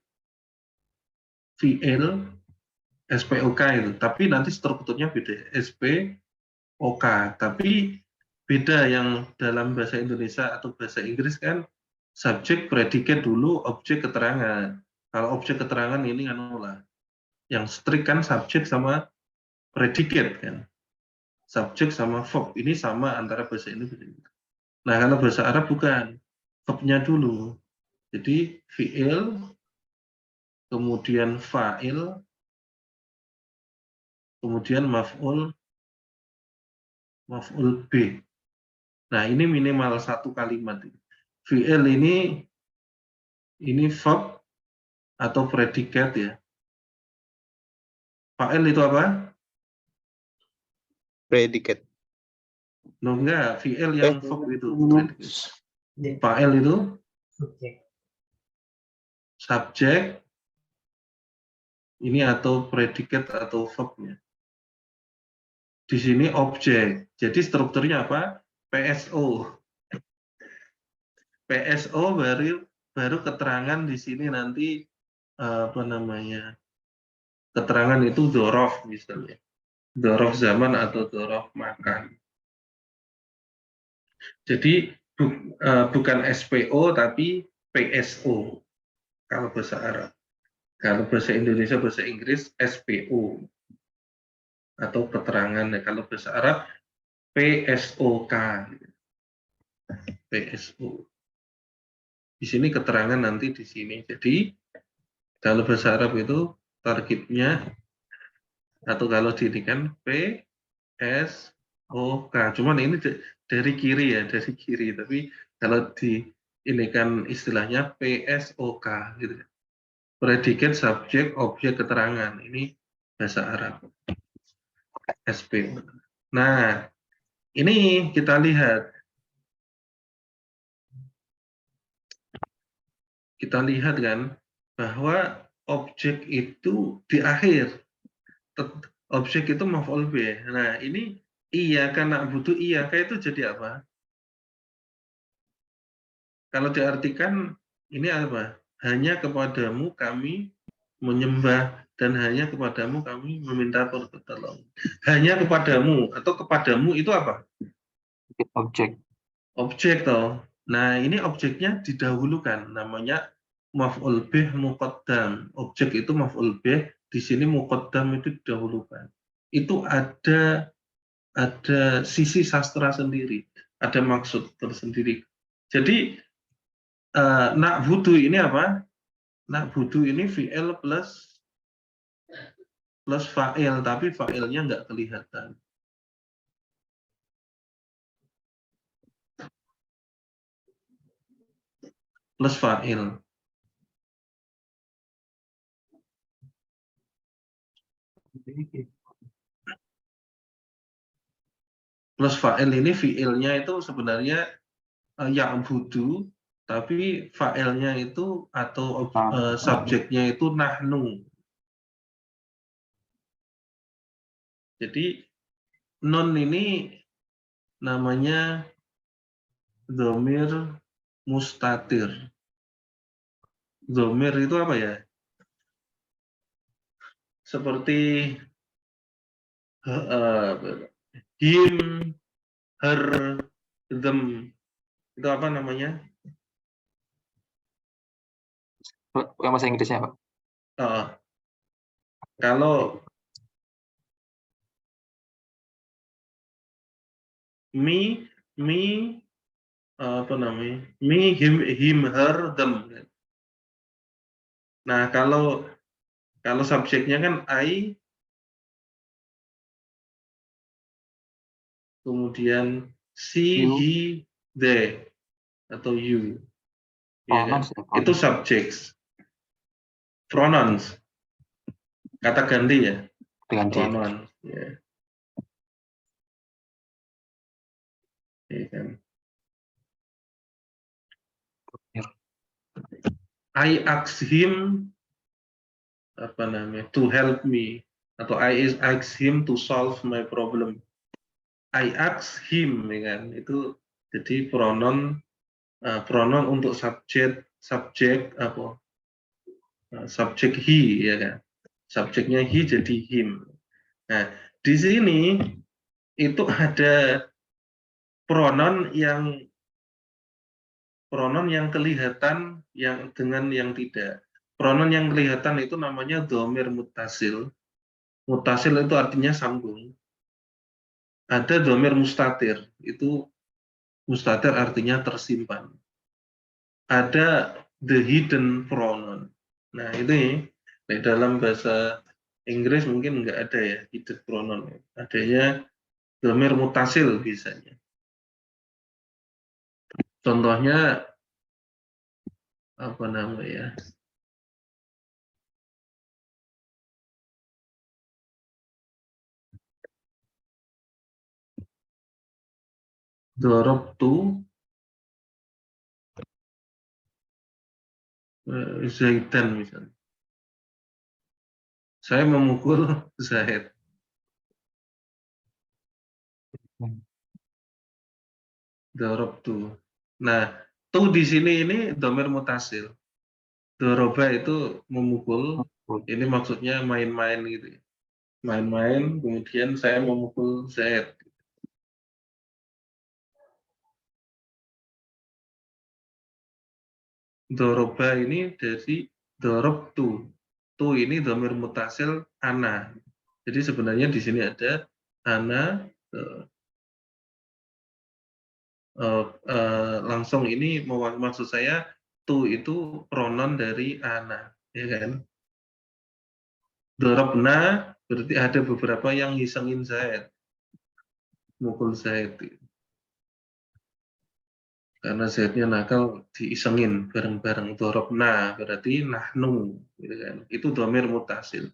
Speaker 1: fi'il SPOK itu, tapi nanti strukturnya beda, SPOK. Tapi beda yang dalam bahasa Indonesia atau bahasa Inggris kan subjek predikat dulu, objek keterangan. Kalau objek keterangan ini kan yang strict kan subjek sama predikat kan. Subjek sama verb ini sama antara bahasa Indonesia. Nah, kalau bahasa Arab bukan, verbnya dulu. Jadi fi'il, kemudian fa'il, kemudian maf'ul B. Nah, ini minimal satu kalimat. Fi'il ini verb atau predikat ya. Fa'il itu apa?
Speaker 3: Predikat.
Speaker 1: No, enggak, fi'il yang verb itu. Fa'il itu subjek ini atau predikat atau verbnya. Di sini objek. Jadi strukturnya apa? PSO. PSO baru keterangan di sini nanti apa namanya? Keterangan itu dzorof misalnya. Dzorof zaman atau dzorof makan. Jadi bukan SPO tapi PSO kalau bahasa Arab. Kalau bahasa Indonesia, bahasa Inggris SPO atau keterangan. Kalau bahasa Arab PSOK. PSO. Di sini keterangan nanti di sini. Jadi kalau bahasa Arab itu targetnya atau kalau di ini kan PSOK. Cuman ini dari kiri ya, dari kiri. Tapi kalau di ini kan istilahnya PSOK gitu. Predikat, subjek, objek, keterangan. Ini bahasa Arab. SPO. Nah, ini kita lihat. Kita lihat kan bahwa objek itu di akhir Objek itu maf'ul bih. Nah, ini iyyaka na'budu, iyyaka itu jadi apa? Kalau diartikan ini apa? Hanya kepadamu kami menyembah dan hanya kepadamu kami meminta pertolongan. Hanya kepadamu atau kepadamu itu apa?
Speaker 2: Objek.
Speaker 1: Objek toh. Nah, ini objeknya didahulukan, namanya maf'ul bih muqaddam. Objek itu maf'ul bih, di sini muqaddam itu didahulukan. Itu ada sisi sastra sendiri, ada maksud tersendiri. Jadi na'budu ini apa? Na'budu ini fi'il plus fa'il, tapi fa'ilnya nggak kelihatan. Plus fa'il. Plus fa'il ini fi'ilnya itu sebenarnya ya'budu, tapi fa'ilnya itu atau subjeknya itu nahnu. Jadi nun ini namanya dhamir mustatir. Dhamir itu apa ya? Seperti him, her, them. Itu apa namanya?
Speaker 2: Bukan bahasa Inggrisnya, Pak.
Speaker 1: Kalau me, apa namanya? Me, him, her, them. Nah, kalau subjeknya kan I, kemudian she,
Speaker 2: You.
Speaker 1: he, they, atau you. Ya kan?
Speaker 2: Pronouns ya,
Speaker 1: Itu
Speaker 2: pronouns.
Speaker 1: subjects. Pronouns. Kata ganti ya?
Speaker 2: Dengan di.
Speaker 1: Pronouns. Ya. Ya kan? I ask him apa namanya to help me, atau I ask him to solve my problem. I ask him, ya kan? Itu jadi pronoun untuk subjek apa? Subjek he, ya kan? Subjeknya he jadi him. Nah, di sini itu ada pronoun yang kelihatan yang dengan yang tidak. Pronoun yang kelihatan itu namanya dhamir muttasil. Muttasil itu artinya sambung. Ada dhamir mustatir, itu mustatir artinya tersimpan. Ada the hidden pronoun. Nah, ini dalam bahasa Inggris mungkin nggak ada ya hidden pronoun. Adanya dhamir muttasil biasanya. Contohnya apa namanya? Dorobtu Zaidan misalnya. Saya memukul Zaid. Dorobtu. Nah, tu di sini ini dhamir mutasil. Doroba itu memukul. Ini maksudnya main-main gitu. Main-main, kemudian saya memukul Zaid. Doroba ini dari dorobtu. Tu ini dhamir mutasil ana. Jadi sebenarnya di sini ada ana, langsung ini maksud saya tu itu pronoun dari ana, ya kan? Dorobna berarti ada beberapa yang ngisengin Zaid, mukul Zaid. Karena Zaidnya nakal diisengin bareng-bareng. Dorobna berarti nahnu, gitu kan? Itu dhamir mutasil.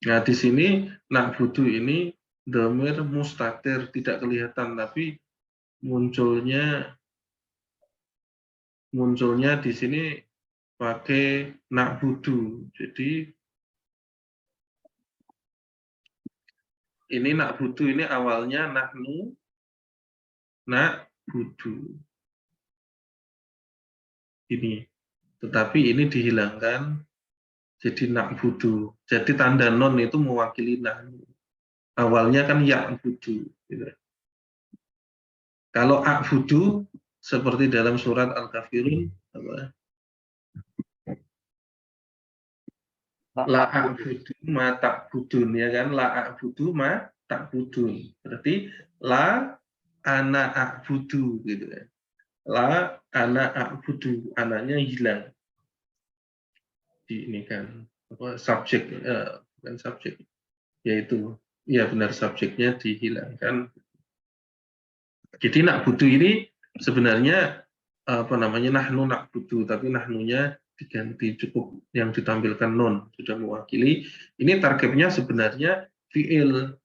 Speaker 1: Nah, di sini na'budu ini dhamir mustatir, tidak kelihatan, tapi munculnya di sini pakai na'budu. Jadi ini na'budu ini awalnya nahnu na'budu. Ini. Tetapi ini dihilangkan jadi na'budu. Jadi tanda non itu mewakili nahnu. Awalnya kan ya'budu. Gitu. Kalau a'budu seperti dalam surat Al-Kafirun apa? La a'budu ma ta'budun, ya kan? La a'budu ma ta'budun. Berarti la ana a'budu gitu kan. La ana a'budu, anaknya hilang. Di ini kan apa subjek bukan subjek, yaitu ya benar subjeknya dihilangkan. Jadi na'budu ini sebenarnya apa namanya nahnu na'budu, tapi nahnunya diganti, cukup yang ditampilkan non sudah mewakili. Ini targetnya sebenarnya fiil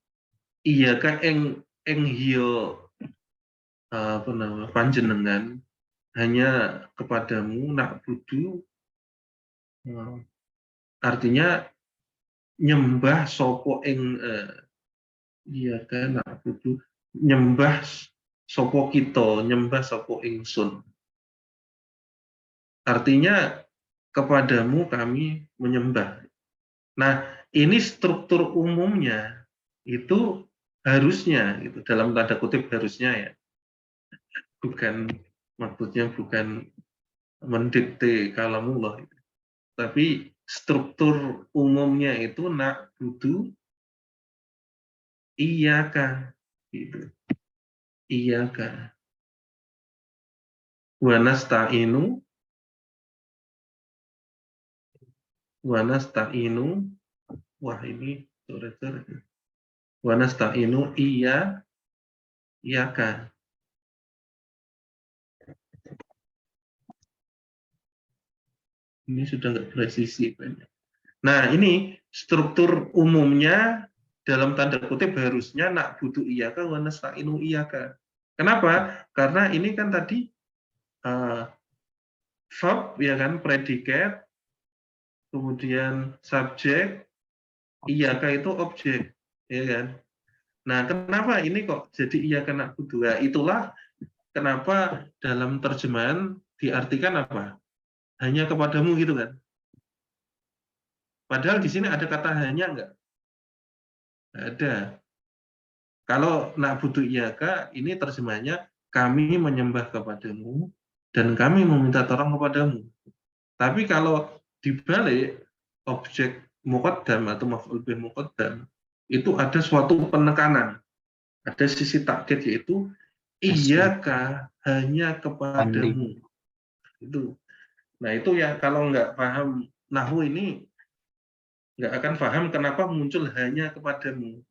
Speaker 1: iya kan eng hio apa nama panjenengan hanya kepadamu na'budu, artinya nyembah sopo eng iya kan na'budu nyembah sopo kita, nyembah sopo ingsun. Artinya kepadamu kami menyembah. Nah, ini struktur umumnya itu harusnya itu dalam tanda kutip harusnya ya. Bukan maksudnya bukan mendikte kalamullah, tapi struktur umumnya itu na'budu iyyaka gitu. Iyyaka wa nasta'inu wah ini sore-sore wa nasta'inu iyyaka. Ini sudah nggak presisi banyak. Nah, ini struktur umumnya dalam tanda kutip harusnya na'budu iyyaka wa nasta'inu iyyaka. Kenapa? Karena ini kan tadi verb ya kan, predikat, kemudian subjek, iyyaka itu objek, ya kan. Nah, kenapa ini kok jadi iyyaka na'budu? Nah, itulah kenapa dalam terjemahan diartikan apa? Hanya kepadamu gitu kan. Padahal di sini ada kata hanya enggak? Ada. Kalau na'budu iyyaka ini terjemahnya kami menyembah kepadamu dan kami meminta tolong kepadamu. Tapi kalau dibalik objek muqaddam atau maf'ul bih muqaddam itu ada suatu penekanan. Ada sisi takkid yaitu iyyaka hanya kepadamu. Itu. Nah, itu ya kalau nggak paham nahwu ini nggak akan paham kenapa muncul hanya kepadamu.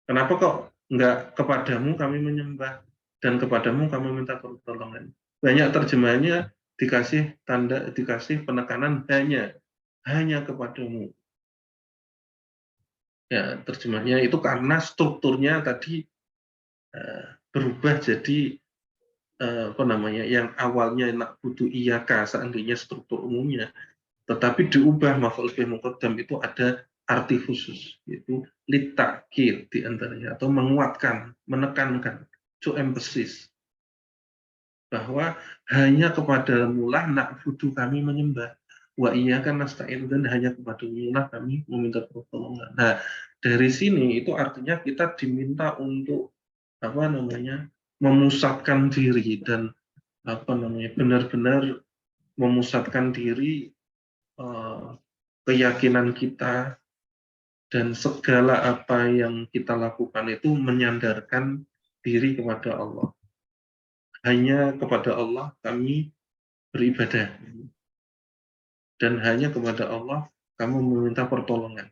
Speaker 1: Kenapa kok nggak kepadamu kami menyembah dan kepadamu kami minta pertolongan. Banyak terjemahannya dikasih tanda, dikasih penekanan hanya kepadamu. Ya, terjemahnya itu karena strukturnya tadi berubah jadi apa namanya yang awalnya na'budu iyyaka seandainya struktur umumnya, tetapi diubah maf'ul bih muqaddam itu ada arti khusus yaitu litakid di antaranya atau menguatkan, menekankan, to emphasis bahwa hanya kepadamu lah na'budu kami menyembah, wa iyyaka nasta'in dan hanya kepadamu lah kami meminta pertolongan. Nah, dari sini itu artinya kita diminta untuk apa namanya memusatkan diri dan apa namanya benar-benar memusatkan diri, keyakinan kita dan segala apa yang kita lakukan itu menyandarkan diri kepada Allah. Hanya kepada Allah kami beribadah dan hanya kepada Allah kamu meminta pertolongan.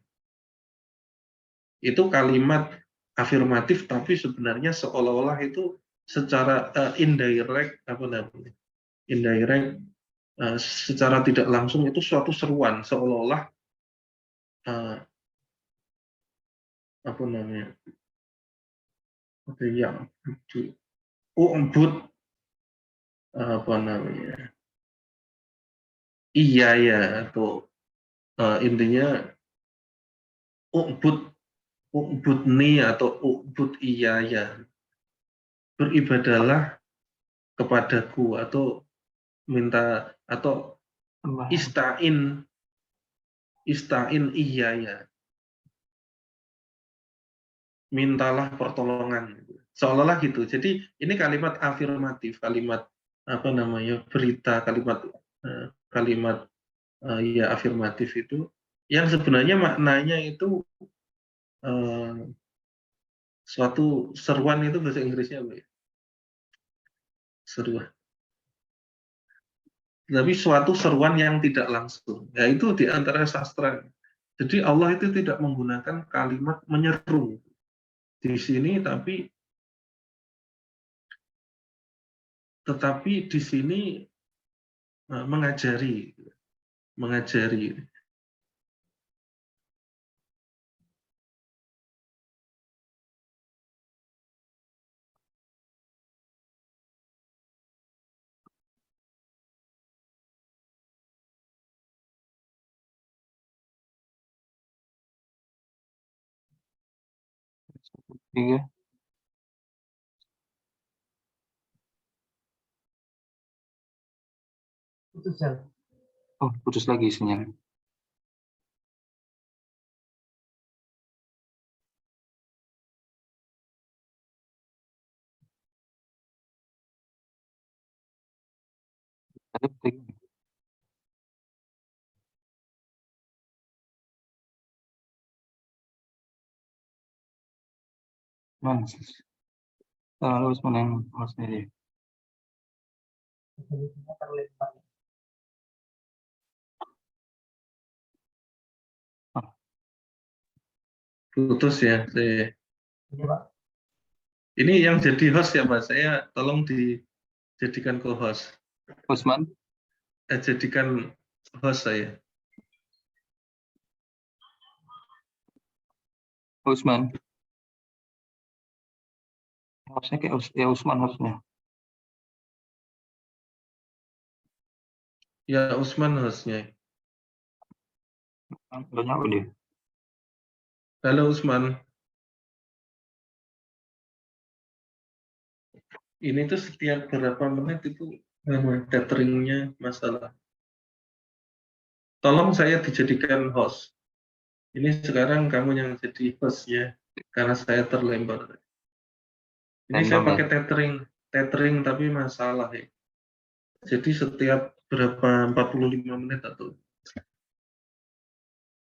Speaker 1: Itu kalimat afirmatif tapi sebenarnya seolah-olah itu secara indirect apa namanya? Indirect secara tidak langsung itu suatu seruan seolah-olah apa namanya? Ada yang umbut apa namanya? Iya ya atau intinya umbut U'budni atau u'bud iyaya. Beribadalah kepadaku atau minta atau ista'in iyaya. Mintalah pertolongan. Seolah-olah gitu. Jadi ini kalimat afirmatif, kalimat apa namanya? Berita, kalimat ya afirmatif itu yang sebenarnya maknanya itu suatu seruan. Itu bahasa Inggrisnya apa ya? Seruan. Tapi suatu seruan yang tidak langsung. Ya itu di antara sastra. Jadi Allah itu tidak menggunakan kalimat menyeru di sini, tetapi di sini mengajari.
Speaker 2: Tiga. Oh, putus lagi sinyal. Mas, lalu Usman yang sendiri.
Speaker 1: Putus ya. Ini yang jadi host ya Mas. Saya tolong dijadikan co-host.
Speaker 2: Usman,
Speaker 1: Jadikan host saya.
Speaker 2: Usman. Harusnya kayak ya Usman harusnya.
Speaker 1: Ya Usman hostnya.
Speaker 2: Udah nyala dia.
Speaker 1: Halo Usman. Ini tuh setiap berapa menit itu cateringnya masalah. Tolong saya dijadikan host. Ini sekarang kamu yang jadi hostnya karena saya terlempar. Ini saya pakai tethering tapi masalah ya. Jadi setiap berapa 45 menit atau.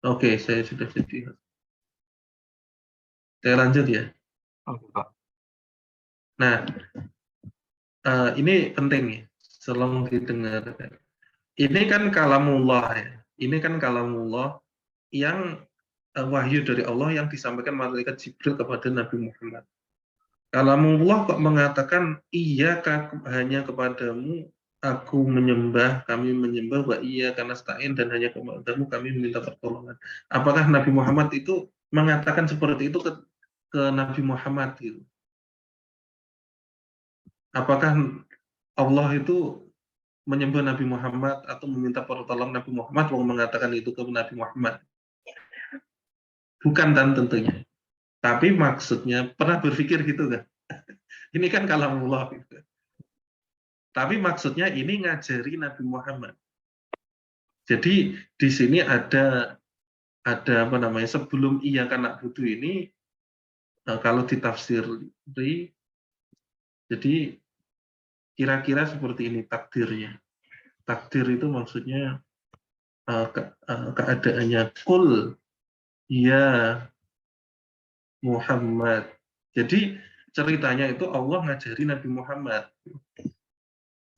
Speaker 1: Oke, saya sudah jadi host. Saya lanjut ya.
Speaker 2: Oke, Pak.
Speaker 1: Nah, ini penting nih, tolong didengar. Ini kan kalamullah ya. Ini kan kalamullah yang wahyu dari Allah yang disampaikan malaikat Jibril kepada Nabi Muhammad. Kalamullah kok mengatakan iya hanya kepadamu aku menyembah, kami menyembah, wa iya karena stain dan hanya kepadamu kami meminta pertolongan. Apakah Nabi Muhammad itu mengatakan seperti itu ke Nabi Muhammad gitu? Apakah Allah itu menyembah Nabi Muhammad atau meminta pertolongan Nabi Muhammad mengatakan itu ke Nabi Muhammad? Bukan kan tentunya. Tapi maksudnya pernah berpikir gitu kan? Ini kan kalamullah gitu. Tapi maksudnya ini ngajari Nabi Muhammad. Jadi di sini ada apa namanya, sebelum iya kan na'budu ini kalau ditafsiri jadi kira-kira seperti ini takdirnya. Takdir itu maksudnya keadaannya kul ya Muhammad. Jadi ceritanya itu Allah ngajari Nabi Muhammad.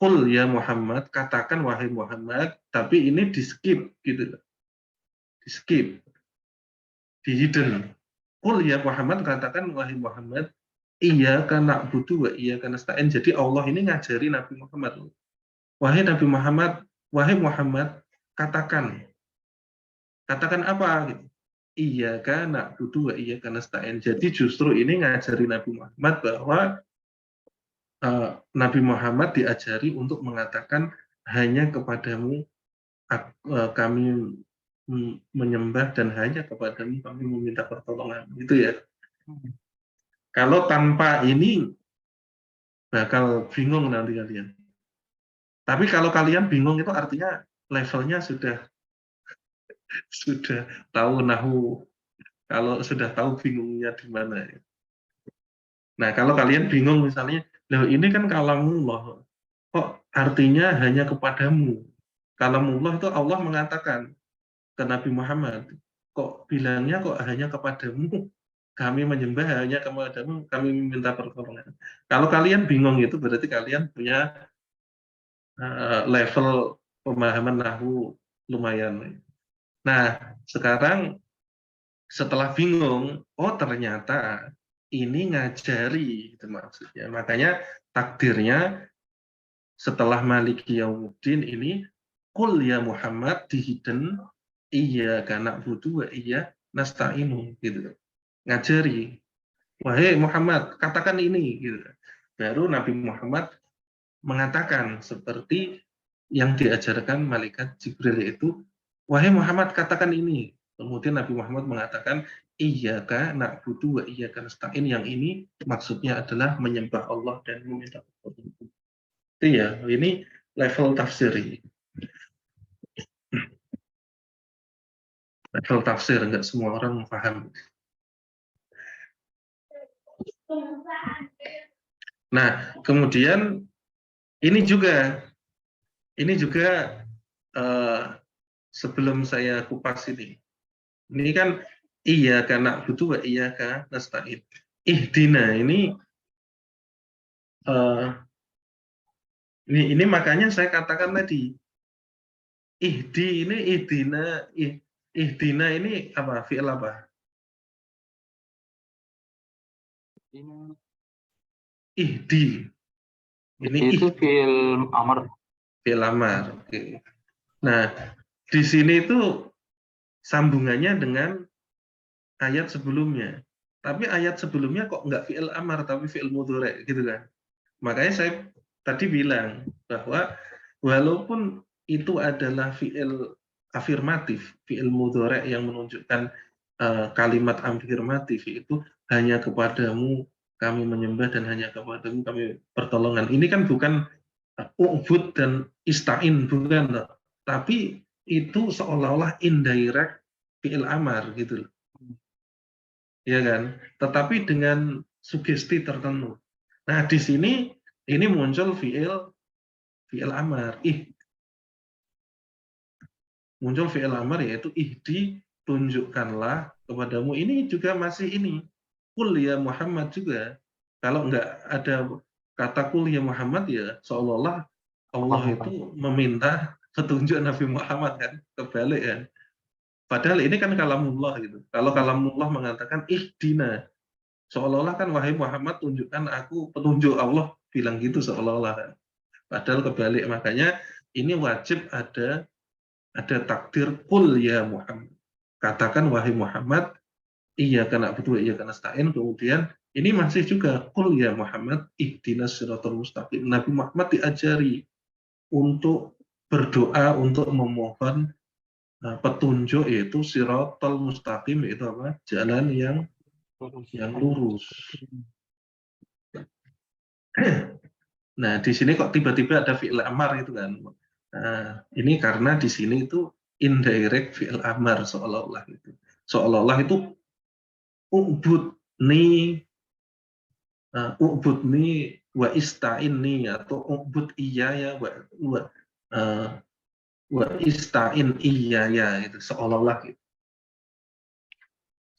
Speaker 1: Kul ya Muhammad, katakan wahai Muhammad, tapi ini di skip gitu. Di skip. Di hidden. Kul ya Muhammad, katakan wahai Muhammad, iya karena butuh wa iya karena nasta'in. Jadi Allah ini ngajari Nabi Muhammad. Wahai Nabi Muhammad, wahai Muhammad, katakan. Katakan apa gitu. Iya karena butuh wa iya karena nasta'in. Jadi justru ini ngajari Nabi Muhammad bahwa Nabi Muhammad diajari untuk mengatakan hanya kepadamu kami menyembah dan hanya kepadamu kami meminta pertolongan. Gitu ya. Kalau tanpa ini bakal bingung nanti kalian. Tapi kalau kalian bingung itu artinya levelnya sudah tahu nahu. Kalau sudah tahu bingungnya di mana. Nah, kalau kalian bingung misalnya, loh ini kan kalamullah. Kok artinya hanya kepadamu? Kalamullah itu Allah mengatakan ke Nabi Muhammad, kok bilangnya kok hanya kepadamu? Kami menyembah hanya kepadamu, kami meminta pertolongan. Kalau kalian bingung itu berarti kalian punya level pemahaman nahwu lumayan. Nah, sekarang setelah bingung, oh ternyata ini ngajari, itu maksudnya. Makanya takdirnya setelah Maliki Yaumuddin ini, Qul ya Muhammad dihidden, iya karena butuh, iya nasta'inu, gitu. Ngajari, wahai Muhammad, katakan ini, gitu. Baru Nabi Muhammad mengatakan seperti yang diajarkan malaikat Jibril, yaitu wahai Muhammad katakan ini. Kemudian Nabi Muhammad mengatakan iyyaka na'budu wa iyyaka nasta'in, yang ini maksudnya adalah menyembah Allah dan meminta pertolongan. Itu ya, ini level tafsir ini. Level tafsir, enggak semua orang paham. Nah, kemudian ini juga sebelum saya kupas ini kan iya karena butuh iya kan nasta'in. Ihdina ini ini makanya saya katakan tadi ihdina ini apa, fi'il apa? Ihdi. Ini
Speaker 2: itu fi'il amar.
Speaker 1: Fi'il amar. Oke. Nah, di sini itu sambungannya dengan ayat sebelumnya. Tapi ayat sebelumnya kok nggak fi'il amar tapi fi'il mudhari gitu kan. Makanya saya tadi bilang bahwa walaupun itu adalah fi'il afirmatif, fi'il mudhari yang menunjukkan kalimat afirmatif, itu hanya kepadamu kami menyembah dan hanya kepadamu kami pertolongan. Ini kan bukan ubud dan ista'in, bukan. Tapi itu seolah-olah indirect fi'il amar gitu. Ya kan? Tetapi dengan sugesti tertentu. Nah, di sini ini muncul fi'il amar. Muncul fi'il amar yaitu ihdi, tunjukkanlah kepadamu. Ini juga masih ini. Qul ya Muhammad juga. Kalau nggak ada kata qul ya Muhammad ya seolah-olah Allah itu meminta petunjuk Nabi Muhammad kan, kebalik kan. Padahal ini kan kalamullah gitu. Kalau kalamullah mengatakan ihdina, seolah-olah kan wahai Muhammad tunjukkan aku petunjuk, Allah bilang gitu seolah-olah kan. Padahal kebalik, makanya ini wajib ada takdir qul ya Muhammad. Katakan wahai Muhammad, iyyaka na'budu wa iyyaka nasta'in. Kemudian ini masih juga qul ya Muhammad ihdinas siratal mustaqim. Nabi Muhammad diajari untuk berdoa, untuk memohon petunjuk, yaitu siratal mustaqim, yaitu apa? Jalan yang lurus. Nah, di sini kok tiba-tiba ada fi'il amar itu kan. Nah, ini karena di sini itu indirect fi'il amar seolah-olah itu. Seolah-olah itu ubudni wa ista'inni, atau ubud iyaya wa ista'in iyaya, itu seolah-olah gitu.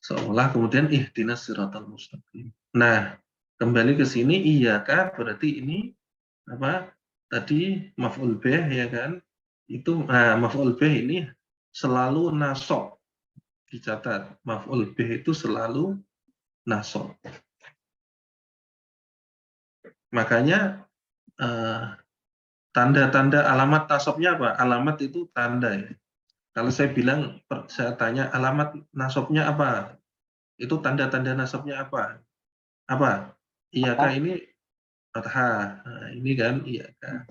Speaker 1: Seolah kemudian ihdinas siratal mustaqim. Nah, kembali ke sini iyyaka berarti ini apa? Tadi maf'ul bih ya kan? Itu maf'ul bih ini selalu nasab. Dicatat, maf'ul bih itu selalu nasab. Makanya tanda-tanda alamat nasabnya apa? Alamat itu tanda ya. Kalau saya bilang, saya tanya alamat nasabnya apa? Itu tanda-tanda nasabnya apa? Apa? Iyaka ini fathah. Nah, ini kan iyaka.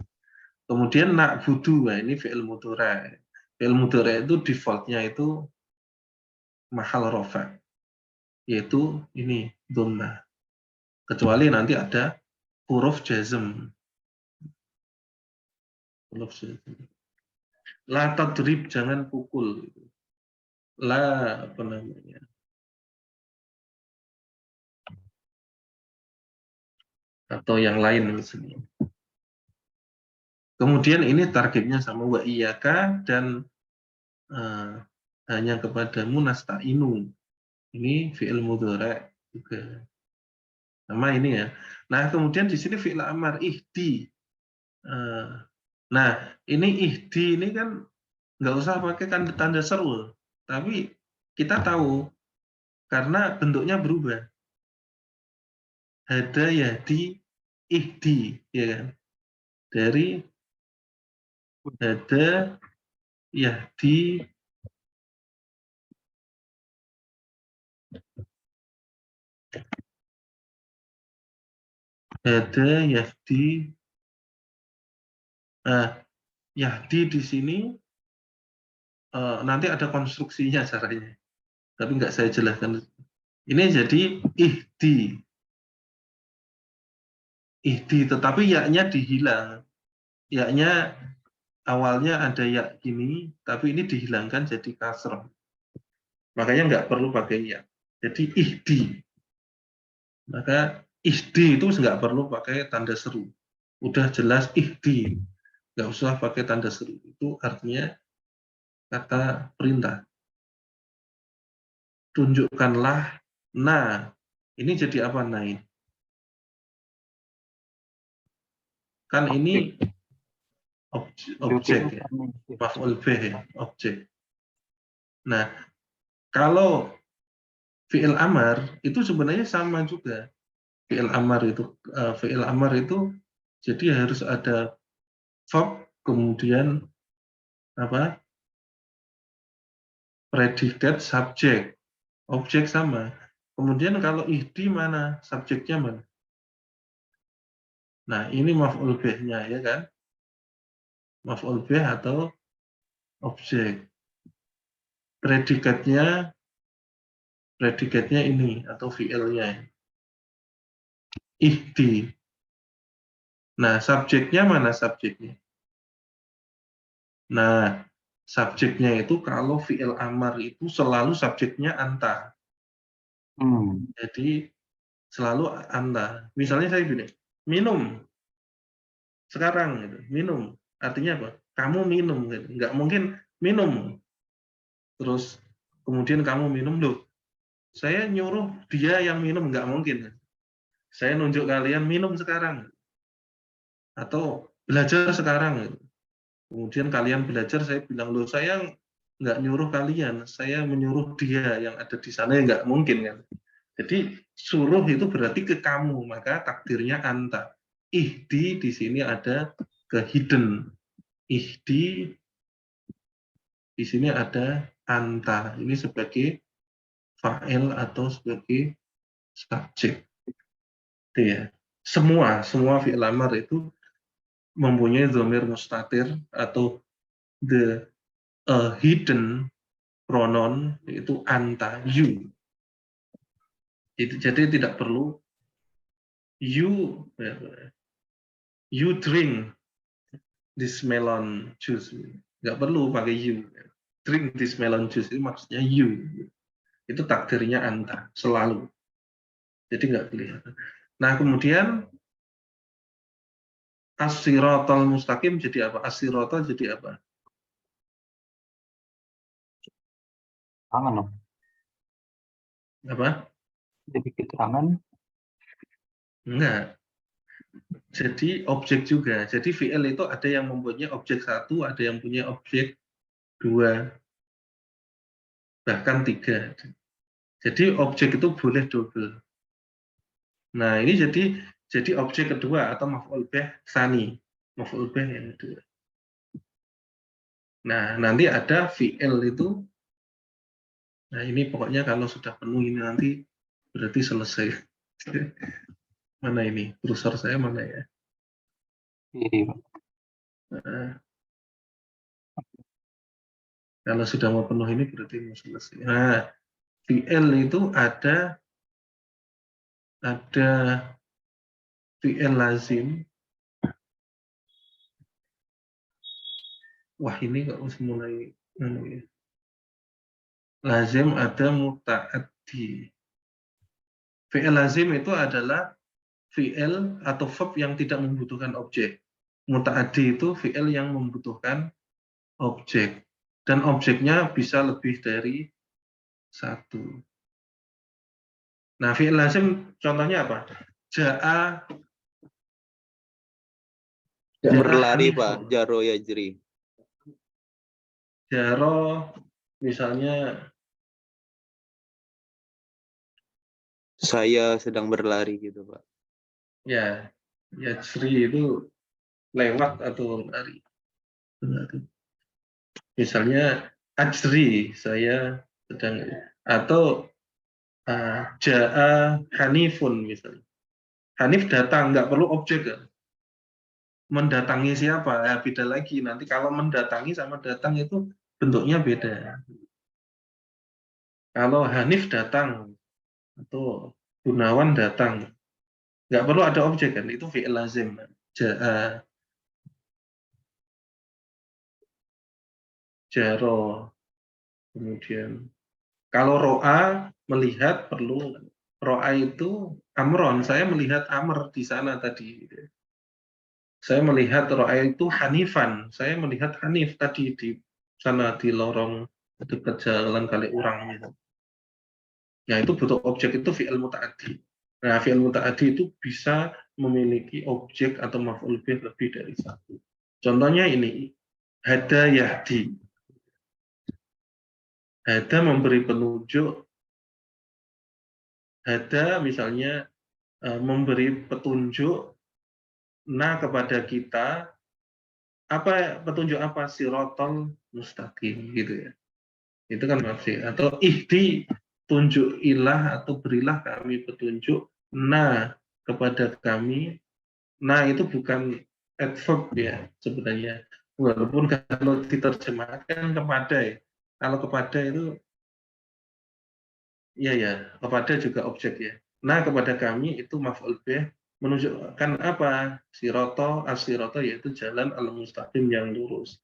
Speaker 1: Kemudian na'budu, nah ini fi'il mudhari. Fi'il mudhari itu defaultnya itu mahal rofa, yaitu ini dhammah. Kecuali nanti ada huruf jazm. Huruf jazm. La tadrib, jangan pukul. La apa namanya? Atau yang lain misalnya. Kemudian ini targetnya sama wa iyyaka dan hanya kepadamu nasta'inu. Ini fi'il mudhari juga. Sama ini ya. Nah, kemudian di sini fi'il amar ihdi. Nah, ini ihdi ini kan nggak usah pakai tanda seru. Tapi kita tahu karena bentuknya berubah. Hada yahdi ihdi, ya kan? Dari hada yahdi yahdi di sini nanti ada konstruksinya caranya. Tapi nggak saya jelaskan. Ini jadi ihdi. Ihdi, tetapi yaknya dihilang. Yaknya awalnya ada ya gini, tapi ini dihilangkan jadi kasroh. Makanya nggak perlu pakai ya. Jadi ihdi. Maka ihdi itu nggak perlu pakai tanda seru. Udah jelas ihdi. Nggak usah pakai tanda seru. Itu artinya kata perintah. Tunjukkanlah. Nah, ini jadi apa naik? Kan ini objek ya. Maf'ul bih ya, objek. Nah, kalau fi'il amar itu sebenarnya sama juga. Fi'il amar itu jadi harus ada verb kemudian apa? Predikat, subjek, objek sama. Kemudian kalau ihdi mana? Subjeknya mana? Nah, ini maf'ul bih-nya ya kan? Maf'ul bih atau objek. Predikatnya ini atau fi'ilnya. Ihdi. Nah, subjeknya mana subjeknya? Nah, subjeknya itu kalau fi'il amar itu selalu subjeknya anta. Jadi selalu anta. Misalnya saya gini, minum. Sekarang gitu, minum. Artinya apa? Kamu minum gitu. Nggak mungkin minum. Terus kemudian kamu minum loh. Saya nyuruh dia yang minum nggak mungkin. Saya nunjuk kalian minum sekarang atau belajar sekarang gitu. Kemudian kalian belajar, saya bilang, loh saya nggak nyuruh kalian, saya menyuruh dia yang ada di sana, ya nggak mungkin kan. Jadi suruh itu berarti ke kamu, maka takdirnya anta. Ihdi di sini ada ke hidden. Ihdi di sini ada anta. Ini sebagai fa'il atau sebagai subjek. Itu ya. Semua fi'il amar itu mempunyai dhamir mustatir atau the hidden pronoun itu anta, you. Jadi tidak perlu you drink this melon juice. Nggak perlu pakai you. Drink this melon juice itu maksudnya you. Itu takdirnya anta selalu. Jadi nggak kelihatan. Nah kemudian as-siratal mustaqim jadi apa? As-siratal jadi apa?
Speaker 2: Tangan loh.
Speaker 1: Apa?
Speaker 2: Jadi keterangan.
Speaker 1: Enggak. Jadi objek juga. Jadi fi'il itu ada yang mempunyai objek satu, ada yang punya objek dua, bahkan tiga. Jadi objek itu boleh double. Nah ini jadi objek kedua atau maf'ul bih tsani. Maf'ul bih yang kedua. Nah nanti ada fi'il itu. Nah ini pokoknya kalau sudah penuh ini nanti berarti selesai. Mana ini? Kursor saya mana ya?
Speaker 2: Iya.
Speaker 1: Nah, Kalau sudah mau penuh ini berarti mau selesai. Nah, fi'il itu ada fi'il lazim. Wah, ini kok harus mulai lazim, ada muta'addi. Fi'il lazim itu adalah fi'il atau verb yang tidak membutuhkan objek. Muta'addi itu fi'il yang membutuhkan objek. Dan objeknya bisa lebih dari satu. Nah, fi'il lazim contohnya apa? Ja'a.
Speaker 3: Berlari,
Speaker 1: hanifun.
Speaker 3: Pak. Jaro yajri.
Speaker 1: Jaro, misalnya
Speaker 3: Saya sedang berlari gitu, Pak.
Speaker 1: ya, yajri itu lewat atau lari. Misalnya ajri, saya sedang, atau ja'a hanifun misalnya. Hanif datang, nggak perlu objek kan? Mendatangi siapa? Ya, beda lagi. Nanti kalau mendatangi sama datang itu bentuknya beda. Kalau Hanif datang atau Gunawan datang, nggak perlu ada objek kan? Itu fi'il lazim. Ja'a, jaro. Kemudian kalau ro'a melihat perlu. Ro'a itu amron. Saya melihat amr di sana tadi. Saya melihat ro'a itu hanifan. Saya melihat Hanif tadi di sana di lorong dekat jalan kali urang gitu. Nah, itu butuh objek, itu fi'il muta'addi. Nah, fi'il muta'addi itu bisa memiliki objek atau maf'ul bih lebih dari satu. Contohnya ini, hada yahdi. Hada memberi penunjuk. Hada misalnya memberi petunjuk kepada kita, apa petunjuk apa? Sirotol mustaqim gitu ya. Itu kan maksud. Atau ihdi, tunjukilah atau berilah kami petunjuk kepada kami. Nah, itu bukan adverb ya sebenarnya. Walaupun kalau diterjemahkan kepada ya. Kalau kepada itu ya kepada juga objek ya. Nah, kepada kami itu maf'ul bih menunjukkan apa? Siroto, as-siroto yaitu jalan al-mustaqim yang lurus.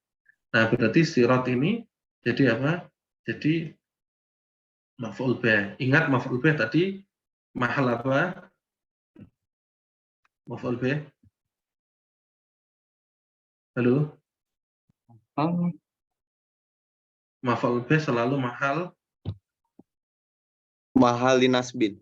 Speaker 1: Nah, berarti sirot ini jadi apa? Jadi maf'ul bih. Ingat maf'ul bih tadi mahal apa? Maf'ul bih. Halo? Maf'ul bih selalu mahal.
Speaker 3: Mahal dinasbin.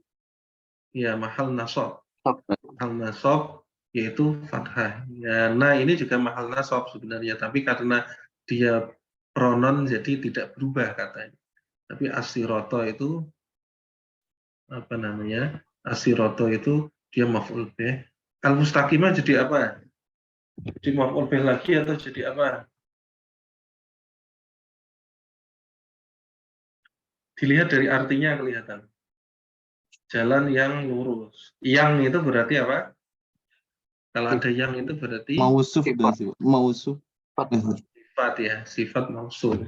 Speaker 1: Ya, mahal nasab. Mahal nasab yaitu fathah. Ya, nah ini juga mahal nasab sebenarnya, tapi karena dia pronon jadi tidak berubah katanya. Tapi asiroto itu apa namanya? Asiroto itu dia maf'ul bih. Al-mustaqimah jadi apa? Jadi maf'ul bih lagi atau jadi apa? Dilihat dari artinya kelihatan. Jalan yang lurus. Yang itu berarti apa? Kalau ada yang itu berarti
Speaker 3: Mausuf sih, mausuf.
Speaker 1: sifat ya, sifat mausuf.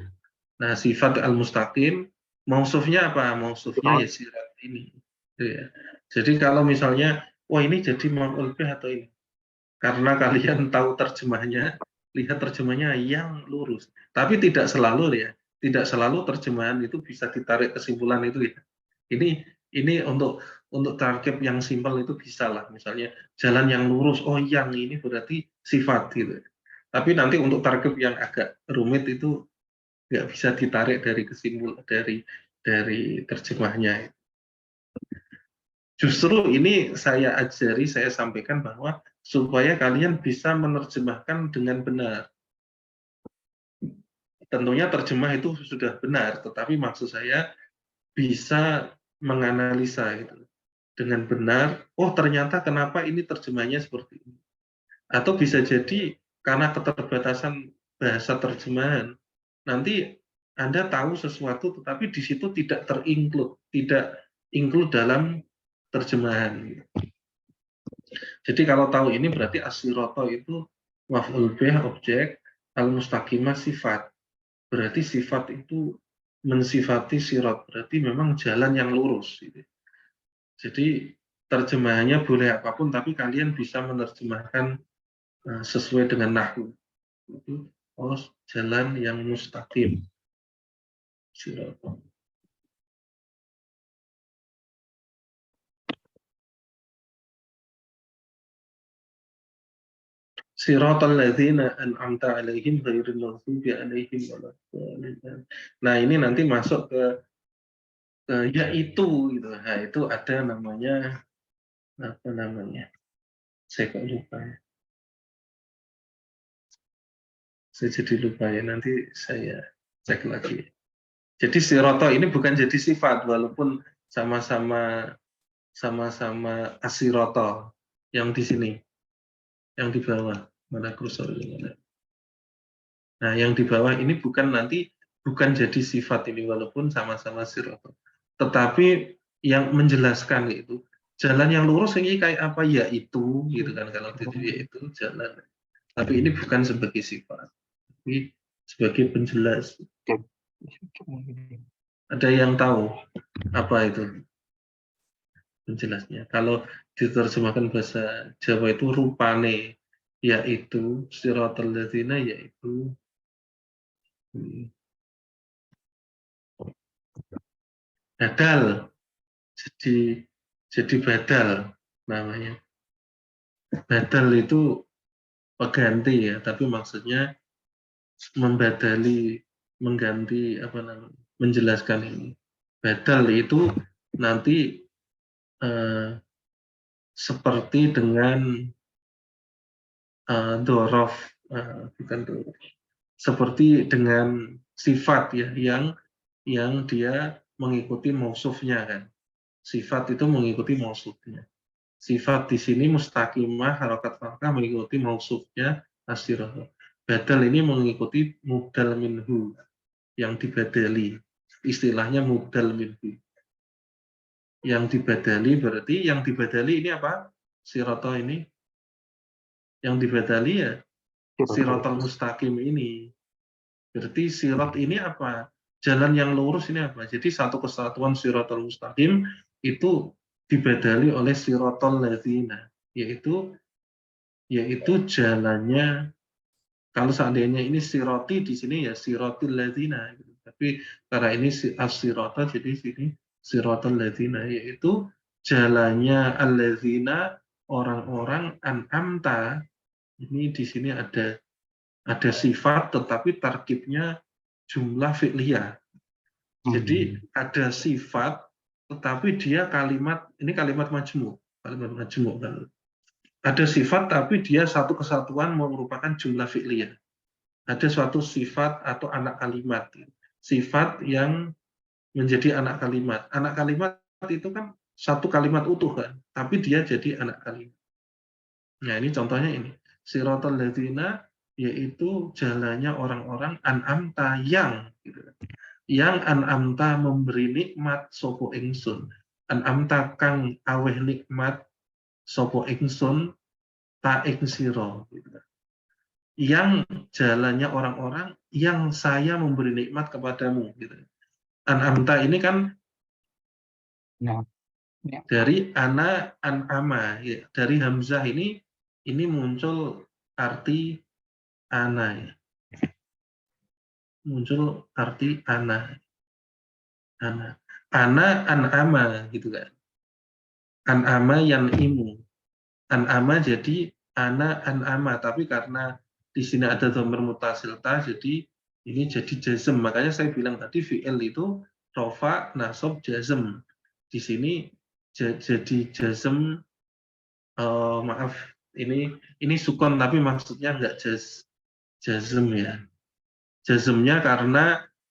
Speaker 1: Nah, sifat al-mustaqim, mausufnya apa? Mausufnya ya sirat ini. Ya. Jadi kalau misalnya, wah ini jadi maf'ul bih atau ini. Karena kalian tahu terjemahnya, lihat terjemahnya yang lurus. Tapi tidak selalu ya. Tidak selalu terjemahan itu bisa ditarik kesimpulan itu ya. Ini untuk tarkib yang simpel itu bisa lah. Misalnya jalan yang lurus, oh yang ini berarti sifat gitu. Tapi nanti untuk tarkib yang agak rumit itu nggak bisa ditarik dari kesimpulan dari terjemahnya. Justru ini saya ajari, saya sampaikan bahwa supaya kalian bisa menerjemahkan dengan benar. Tentunya terjemah itu sudah benar, tetapi maksud saya bisa menganalisa gitu dengan benar. Oh ternyata kenapa ini terjemahnya seperti ini? Atau bisa jadi karena keterbatasan bahasa terjemahan, nanti Anda tahu sesuatu tetapi di situ tidak tidak include dalam terjemahan. Jadi kalau tahu ini berarti as-siroto itu maf'ul bih objek, al-mustaqimah sifat. berarti sifat itu mensifati sirat, berarti memang jalan yang lurus. Gitu. Jadi terjemahannya boleh apapun, tapi kalian bisa menerjemahkan sesuai dengan nahwu. Itu jalan yang mustaqim. Sirat. Siratal ladzina an'amta 'alaihim ghairil maghdubi 'alaihim waladdallin. Nah, ini nanti masuk ke yaitu gitu. Nah, itu ada namanya apa namanya? Saya kok lupa ya. Saya jadi lupa ya, nanti saya cek lagi. Jadi sirata ini bukan jadi sifat walaupun sama-sama asirata yang di sini. Yang di bawah. Mana kursor ini? Nah, yang di bawah ini bukan jadi sifat ini walaupun sama-sama sirata. Tetapi yang menjelaskan itu jalan yang lurus ini kayak apa, yaitu gitu kan, kalau itu yaitu jalan. Tapi ini bukan sebagai sifat, tapi sebagai penjelas. Ada yang tahu apa itu penjelasnya? Kalau diterjemahkan bahasa Jawa itu rupane, yaitu siratal ladzina, yaitu badal. Jadi badal namanya. Badal itu pengganti ya, tapi maksudnya membadali, mengganti apa namanya, menjelaskan ini. Badal itu nanti seperti dengan dorof, bukan dorof, seperti dengan sifat ya, yang dia mengikuti mausufnya kan. Sifat itu mengikuti mausufnya. Sifat di sini mustaqimah, harokat fathah mengikuti mausufnya asirah. Badal ini mengikuti mubdal minhu, yang dibadali. Istilahnya mubdal minhu. Yang dibadali berarti yang dibadali ini apa? Sirata ini. Yang dibadali ya siratal mustaqim ini. Berarti sirat ini apa? Jalan yang lurus ini apa? Jadi satu kesatuan siratal mustaqim itu dibadali oleh siratal ladzina, yaitu jalannya. Kalau seandainya ini siroti di sini ya siratil ladzina, gitu. Tapi karena ini as-sirata jadi sini siratal ladzina, yaitu jalannya alladzina, orang-orang an'amta. Ini di sini ada sifat tetapi tarkibnya jumlah fi'liyah. Jadi ada sifat tetapi dia kalimat majmu', kan. Ada sifat tapi dia satu kesatuan merupakan jumlah fi'liyah. Ada suatu sifat atau anak kalimat. Sifat yang menjadi anak kalimat. Anak kalimat itu kan satu kalimat utuh kan, tapi dia jadi anak kalimat. Nah, ini contohnya ini. Siratal ladzina, yaitu jalannya orang-orang an'amta yang gitu. Yang an'amta memberi nikmat sopo ingsun. An'amta kang aweh nikmat sopo ingsun ta ing sira gitu. Yang jalannya orang-orang yang saya memberi nikmat kepadamu gitu. An'amta ini kan dari ana an'ama ya. Dari hamzah ini muncul arti ana ya. Muncul arti ana. Ana an'ama gitu kan. An'ama yang imu. An'ama jadi ana an'ama, tapi karena di sini ada dhamir mutasil ta, jadi ini jadi jazm. Makanya saya bilang tadi fi'il itu rofa, nasab, jazm. Di sini jadi jazm, maaf, ini sukun tapi maksudnya enggak jazm ya. Jazmnya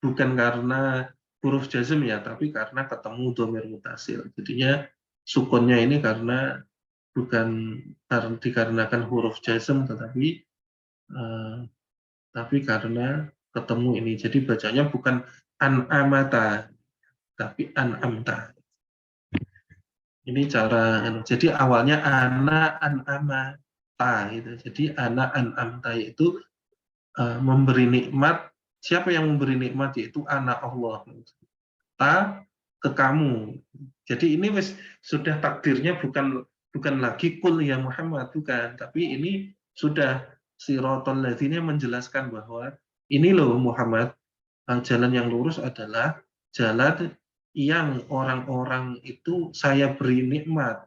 Speaker 1: bukan karena huruf jazm ya, tapi karena ketemu dhamir mutasil. Jadinya sukunnya ini karena bukan dikarenakan huruf jazm, tetapi karena ketemu ini. Jadi bacanya bukan an'amata, tapi an'amta. Ini cara, jadi awalnya ana an'amata gitu. Jadi ana an'amta itu memberi nikmat Siapa yang memberi nikmat? Yaitu anak Allah. Ta ke kamu. Jadi ini sudah takdirnya bukan lagi kul ya Muhammad, bukan, tapi ini sudah siratal ladzina menjelaskan bahwa ini loh Muhammad, jalan yang lurus adalah jalan yang orang-orang itu saya beri nikmat.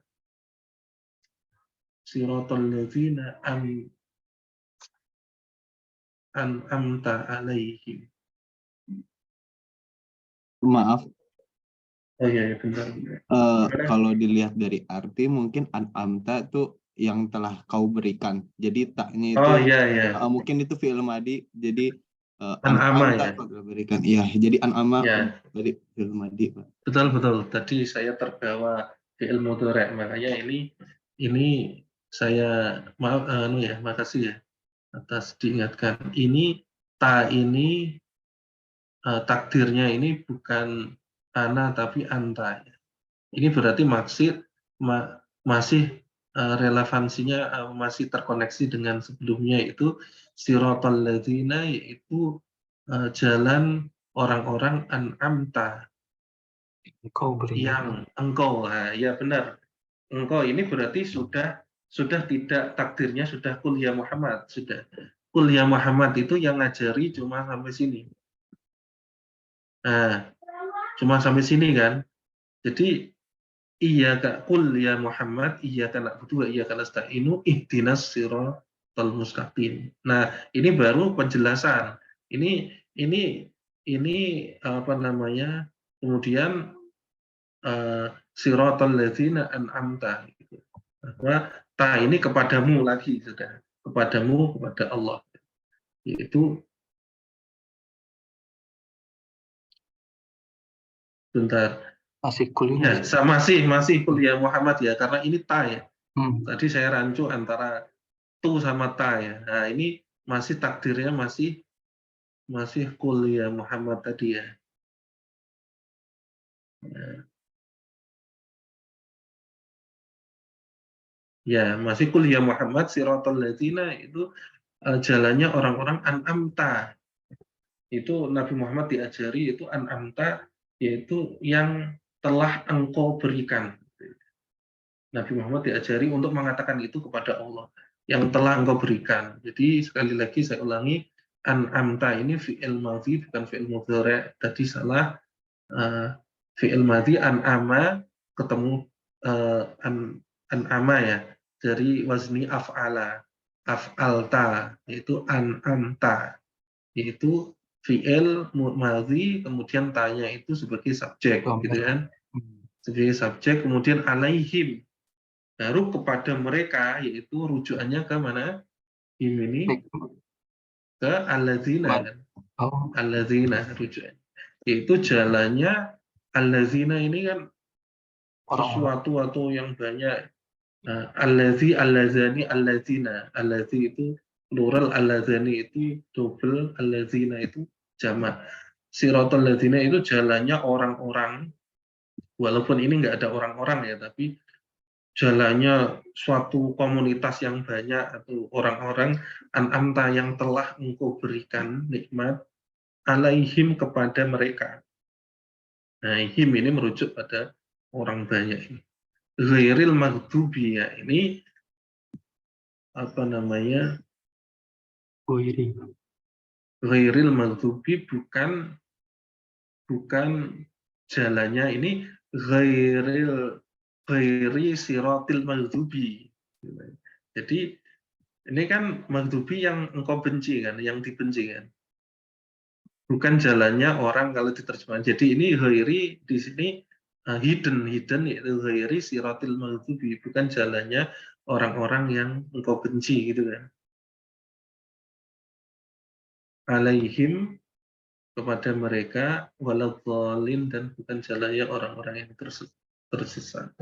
Speaker 1: Siratal ladzina an'amta alaihim.
Speaker 3: Maaf,
Speaker 1: Oh iya, bentar.
Speaker 3: kalau dilihat dari arti mungkin an'amta tuh yang telah kau berikan. Jadi taknya itu
Speaker 1: Oh iya, iya.
Speaker 3: mungkin itu fi'il madi. Jadi
Speaker 1: An'ama
Speaker 3: an'amta
Speaker 1: ya.
Speaker 3: kau telah berikan. Iya, jadi an'ama
Speaker 1: Ya,
Speaker 3: dari fi'il madi, Pak.
Speaker 1: betul. Tadi saya terbawa fi'il mudhari', makanya ini saya makasih ya atas diingatkan. Ini ini takdirnya ini bukan ana tapi anta. Ini berarti masih relevansinya masih terkoneksi dengan sebelumnya, itu siratal ladzina, yaitu jalan orang-orang an'amta
Speaker 2: Engkau beri
Speaker 1: yang engkau. Nah, ya benar. Engkau ini berarti sudah tidak takdirnya sudah kul ya Muhammad, sudah. Kul ya Muhammad itu yang ngajari cuma sampai sini. Nah, cuma sampai sini kan. Jadi iya kak kul ya Muhammad, iya kan na'budu wa iya kan nasta'inu ihdinas siratal mustaqim. Nah, ini baru penjelasan. Ini apa namanya? Kemudian siratal ladzina an'amta, gitu. Bahwa ta ini kepadamu lagi, sudah kepadamu, kepada Allah, yaitu bentar
Speaker 2: masih kuliah.
Speaker 1: ya, masih kuliah Muhammad ya, karena ini ta ya.
Speaker 2: Hmm.
Speaker 1: Tadi saya rancu antara tu sama ta ya. Nah, ini masih takdirnya masih kuliah Muhammad tadi ya. Ya, masih kuliah Muhammad siratal ladzina, itu jalannya orang-orang an'amta. Itu Nabi Muhammad diajari itu an'amta, yaitu yang telah engkau berikan. Nabi Muhammad diajari untuk mengatakan itu kepada Allah, yang telah engkau berikan. Jadi sekali lagi saya ulangi, an'amta ini fi'il madhi bukan fi'il mudhari'. Tadi salah, fi'il madhi an'ama ketemu an'ama ya, dari wazni af'ala, af'alta, yaitu an'amta, yaitu fi'il madhi kemudian tanya itu sebagai subjek, gitu kan, sebagai subjek, kemudian alaihim, baru kepada mereka, yaitu rujukannya ke mana? Him ini ke alladzina kan,
Speaker 2: Oh,
Speaker 1: alladzina rujukannya, yaitu jalannya alladzina ini kan
Speaker 2: orang-orang.
Speaker 1: sesuatu atau yang banyak. Alladzi, alladzani, alladzina. Alladzi itu plural, alladzani itu double, alladzina itu jamak. Siratal ladzina itu jalannya orang-orang, walaupun ini nggak ada orang-orang ya, tapi jalannya suatu komunitas yang banyak atau orang-orang an'amta yang telah engkau berikan nikmat alaihim kepada mereka. Nah, him ini merujuk pada orang banyak ini. Ghairil maghdubi ya, ini apa namanya?
Speaker 2: Wiri.
Speaker 1: Ghairil maghdubi bukan jalannya ini, ghairi siratil maghdubi. Jadi ini kan maghdubi yang engkau benci kan, yang dibenci kan. Bukan jalannya orang kalau diterjemahkan. Jadi ini ghairi di sini hidden yaitu ghairi siratil maghdubi, bukan jalannya orang-orang yang engkau benci gitu kan. Alaihim kepada mereka, waladhdallin, dan bukan jalannya orang-orang yang tersesat.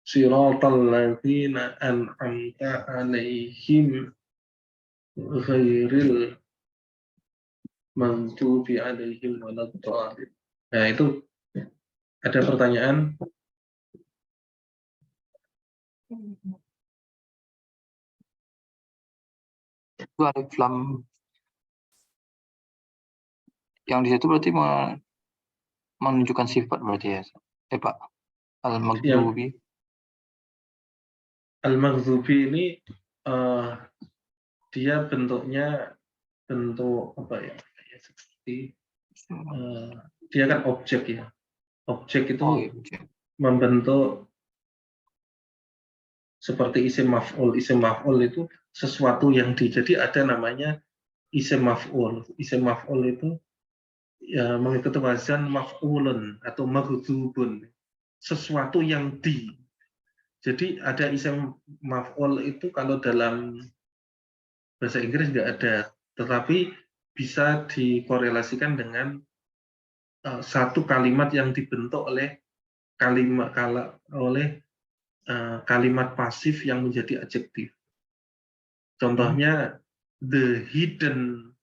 Speaker 1: Siratal ladzina an'amta alaihim ghairil maghdubi alaihim waladhdallin. Nah, itu ada pertanyaan?
Speaker 2: Itu alif lam yang di situ berarti menunjukkan sifat berarti ya. Pak, al-maghdubi.
Speaker 1: Al-maghdubi ini dia bentuknya bentuk apa ya? Seperti dia kan objek ya. Objek itu
Speaker 2: Oh, iya.
Speaker 1: membentuk seperti isim maf'ul. Isim maf'ul itu sesuatu yang jadi ada namanya isim maf'ul. Isim maf'ul itu ya mengikuti wazan maf'ulun atau maghdubun. Sesuatu yang Jadi ada isim maf'ul itu kalau dalam bahasa Inggris nggak ada, tetapi bisa dikorelasikan dengan satu kalimat yang dibentuk oleh kalimat pasif yang menjadi adjektif. Contohnya the hidden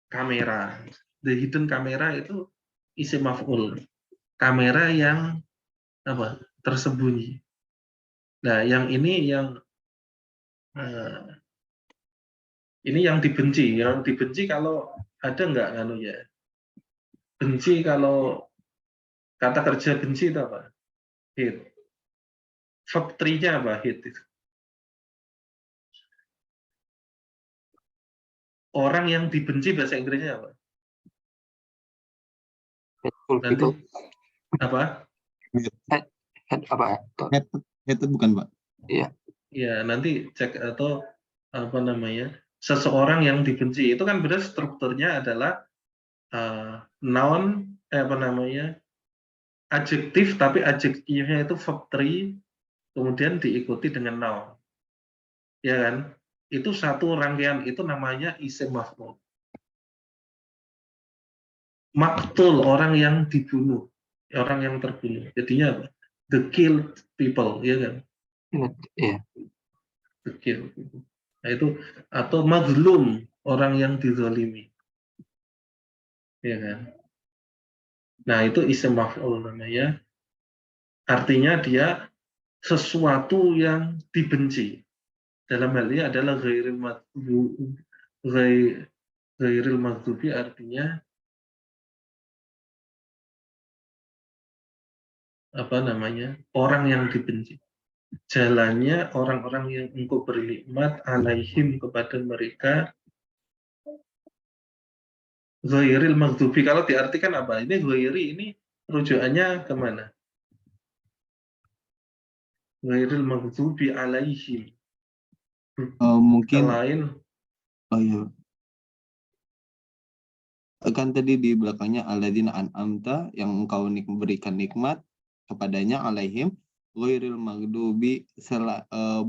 Speaker 1: camera. The hidden camera itu isim maf'ul. Kamera yang tersembunyi. Nah, yang ini yang dibenci. Yang dibenci kalau ada nggak ya? Benci kalau kata kerja benci itu apa? Hate. Verb 3-nya apa? Hate itu. Orang yang dibenci bahasa Inggrisnya apa? Nanti apa?
Speaker 2: Apa ya?
Speaker 3: Hated bukan, Pak?
Speaker 2: Iya.
Speaker 1: Ya, nanti cek atau apa namanya? Seseorang yang dibenci itu kan benar strukturnya adalah noun adjektif, tapi adjektifnya itu verb 3 kemudian diikuti dengan noun. Ya kan? Itu satu rangkaian, itu namanya isim maf'ul. Maktul, orang yang dibunuh, orang yang terbunuh. Jadinya apa? The killed people, ya kan?
Speaker 2: Iya.
Speaker 1: The killed people. Nah, itu atau mazlum, orang yang dizalimi. Ya kan? Nah, itu isim maf'ul namanya. Artinya dia sesuatu yang dibenci. Dalam hal ini adalah ghairil maghdubi artinya orang yang dibenci. Jalannya orang-orang yang engkau beri nikmat alaihim kepada mereka ghairil maghdubi. Kalau diartikan apa? Ini ghairi ini rujukannya kemana? Ghairil maghdubi alaihim.
Speaker 3: Mungkin
Speaker 1: Selain
Speaker 3: iya. Kan tadi di belakangnya alladzina an'amta yang engkau berikan nikmat kepadanya alaihim ghairil maghdubi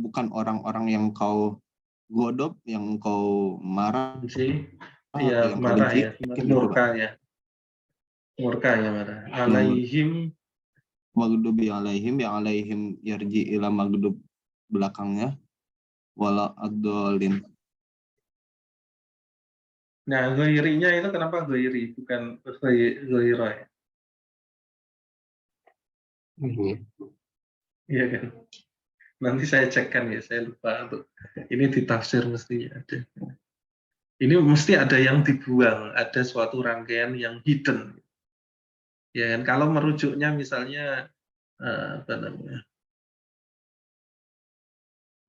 Speaker 3: bukan orang-orang yang kau godop, yang kau marah
Speaker 1: benci,
Speaker 3: atau
Speaker 1: ya
Speaker 3: yang kau
Speaker 1: marah
Speaker 3: benci,
Speaker 1: ya,
Speaker 3: mungkin gitu, Pak.
Speaker 1: murka ya marah. Alaihim
Speaker 3: Maghdubi alaihim yang alaihim yarji ila maghdub belakangnya wala ad-dallin.
Speaker 1: Nah, ghairinya itu kenapa ghairi bukan ghaira ya? Iya kan? Nanti saya cekkan ya, saya lupa untuk ini ditafsir mestinya ada. Ini mesti ada yang dibuang, ada suatu rangkaian yang hidden. Ya kan? Kalau merujuknya misalnya apa namanya?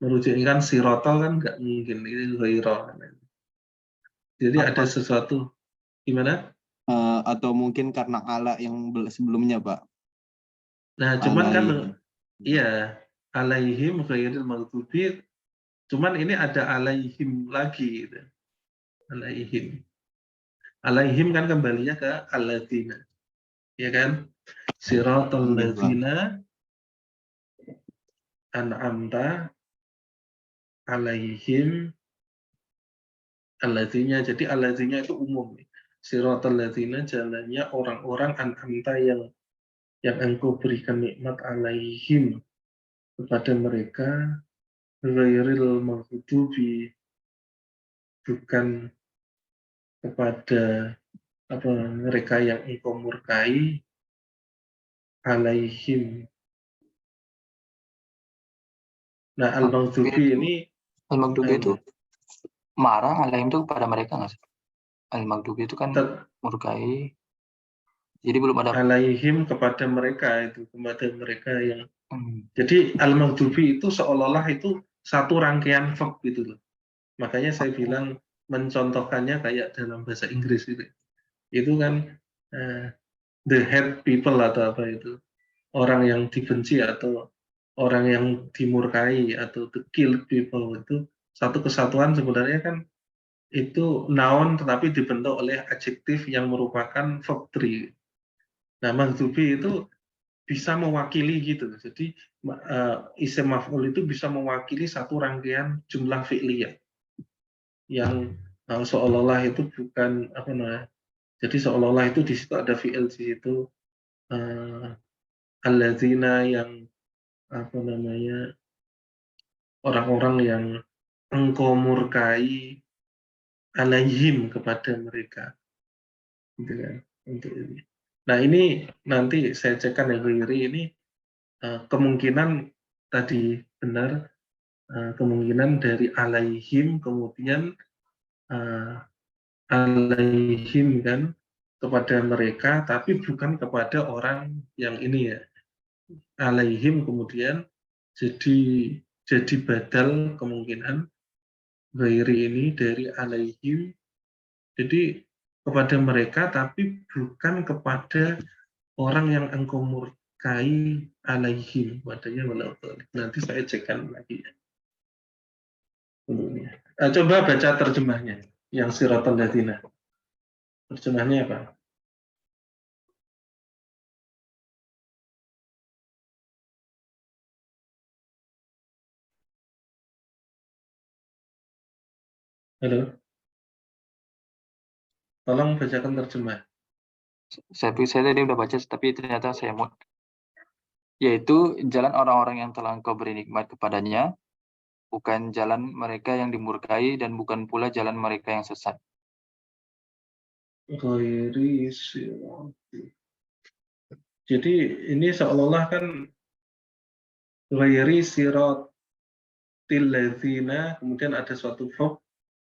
Speaker 1: Merujuk ini kan sirotol kan nggak mungkin ini ghaira. Jadi ada sesuatu gimana?
Speaker 3: Atau mungkin karena ala yang sebelumnya, Pak.
Speaker 1: Nah, cuman kan
Speaker 3: Alaihim.
Speaker 1: iya alaihim ghairil maghdubi, cuman ini ada alaihim lagi gitu. Alaihim kan kembalinya ke alladzina, ya kan? Siratal
Speaker 3: Iya, Pak.
Speaker 1: ladzina an'amta alaihim alladzinya. Jadi alladzinya itu umum. Siratal ladzina jalannya orang-orang an'amta yang engkau berikan nikmat alaihim kepada mereka ghairil maghdubi, bukan kepada mereka yang engkau murkai alaihim. Nah, al-maghdubi ini
Speaker 2: Al-Maghdubi itu marah alaihim itu kepada mereka nggak sih? Al-Maghdubi itu kan murkai. Jadi belum ada
Speaker 1: alaihim kepada mereka yang jadi al-maghdubi itu seolah-olah itu satu rangkaian verb gitu loh. Makanya saya bilang mencontohkannya kayak dalam bahasa Inggris itu. Itu kan the hate people atau apa itu. Orang yang dibenci atau orang yang dimurkai atau the killed people itu satu kesatuan sebenarnya kan itu noun tetapi dibentuk oleh adjektif yang merupakan verb 3. Nah, maghdubi itu bisa mewakili gitu. Jadi isim maf'ul itu bisa mewakili satu rangkaian jumlah fi'liyah yang seolah-olah itu bukan apa namanya. Jadi seolah-olah itu di situ ada fi'il di situ alladzina yang apa namanya orang-orang yang engkau murkai alaihim kepada mereka gitu kan untuk ini. Nah, ini nanti saya cekkan ya ini kemungkinan tadi benar kemungkinan dari alaihim kemudian alaihim kan kepada mereka tapi bukan kepada orang yang ini ya alaihim kemudian jadi badal kemungkinan ghairi ini dari alaihim jadi kepada mereka tapi bukan kepada orang yang engkau murkai alaihim padanya nanti saya cekkan lagi ya. Coba baca terjemahnya yang siratal ladzina. Terjemahnya apa? Halo? Tolong bacakan terjemah.
Speaker 2: Saya tadi udah baca, tapi ternyata saya mau. Yaitu jalan orang-orang yang telah engkau beri nikmat kepadanya, bukan jalan mereka yang dimurkai dan bukan pula jalan mereka yang sesat.
Speaker 1: Jadi ini seolah-olah kan ghairi siratil ladzina kemudian ada suatu verb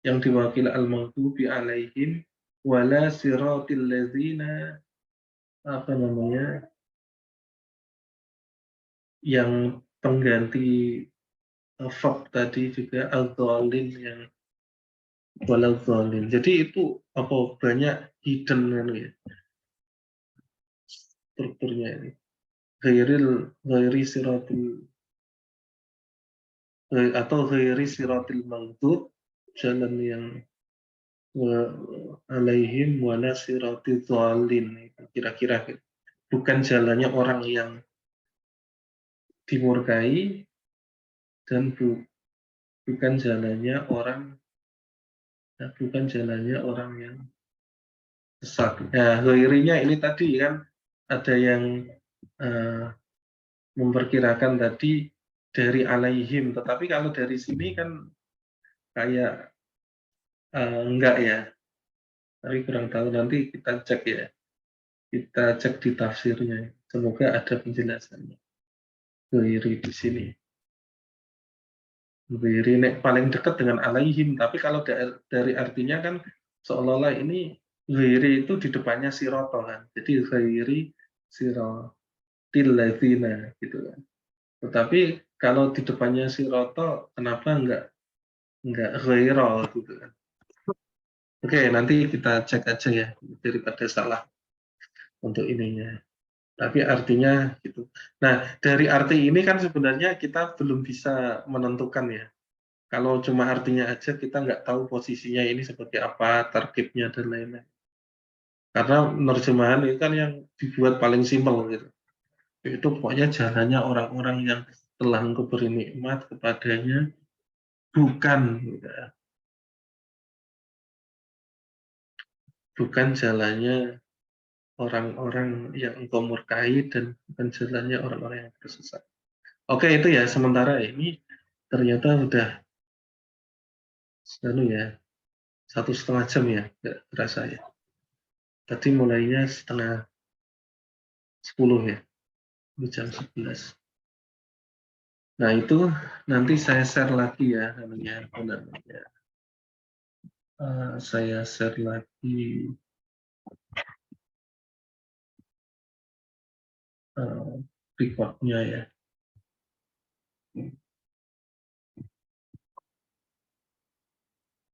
Speaker 1: yang diwakili al-maghdubi alaihim wala siratil ladzina apa namanya yang pengganti verb tadi juga al-dhalin yang walau dhalin. Jadi itu apa banyak hidden kan ya strukturnya ini. Ghairi siratil atau ghairi siratil maghdub jalan yang alaihim wala siratil dhalin kira-kira bukan jalannya orang yang dimurkai dan bukan jalannya orang yang sesat. Nah, ghairinya ini tadi kan ada yang memperkirakan tadi dari alaihim, tetapi kalau dari sini kan kayak enggak ya, tapi kurang tahu nanti kita cek ya, kita cek di tafsirnya, semoga ada penjelasannya. Ghairi di sini, ghairi paling dekat dengan alaihim, tapi kalau dari artinya kan seolah-olah ini ghairi itu di depannya siroto kan, jadi ghairi sirotil ladzina gitu kan. Tetapi kalau di depannya siroto, kenapa enggak ghairo gitu kan. Oke, nanti kita cek aja ya daripada salah untuk ininya. Tapi artinya gitu. Nah, dari arti ini kan sebenarnya kita belum bisa menentukan ya. Kalau cuma artinya aja kita nggak tahu posisinya ini seperti apa, tarkibnya dan lain-lain. Karena penerjemahan itu kan yang dibuat paling simpel gitu. Itu pokoknya jalannya orang-orang yang telah engkau beri nikmat kepadanya bukan gitu ya. Bukan jalannya orang-orang yang engkau murkai dan bukan jalannya orang-orang yang tersesat. Oke, itu ya sementara ini ternyata udah ya 1,5 jam ya, nggak terasa ya. Tadi mulainya 9:30 ya, jam 11. Nah, itu nanti saya share lagi ya saya share lagi recordnya ya.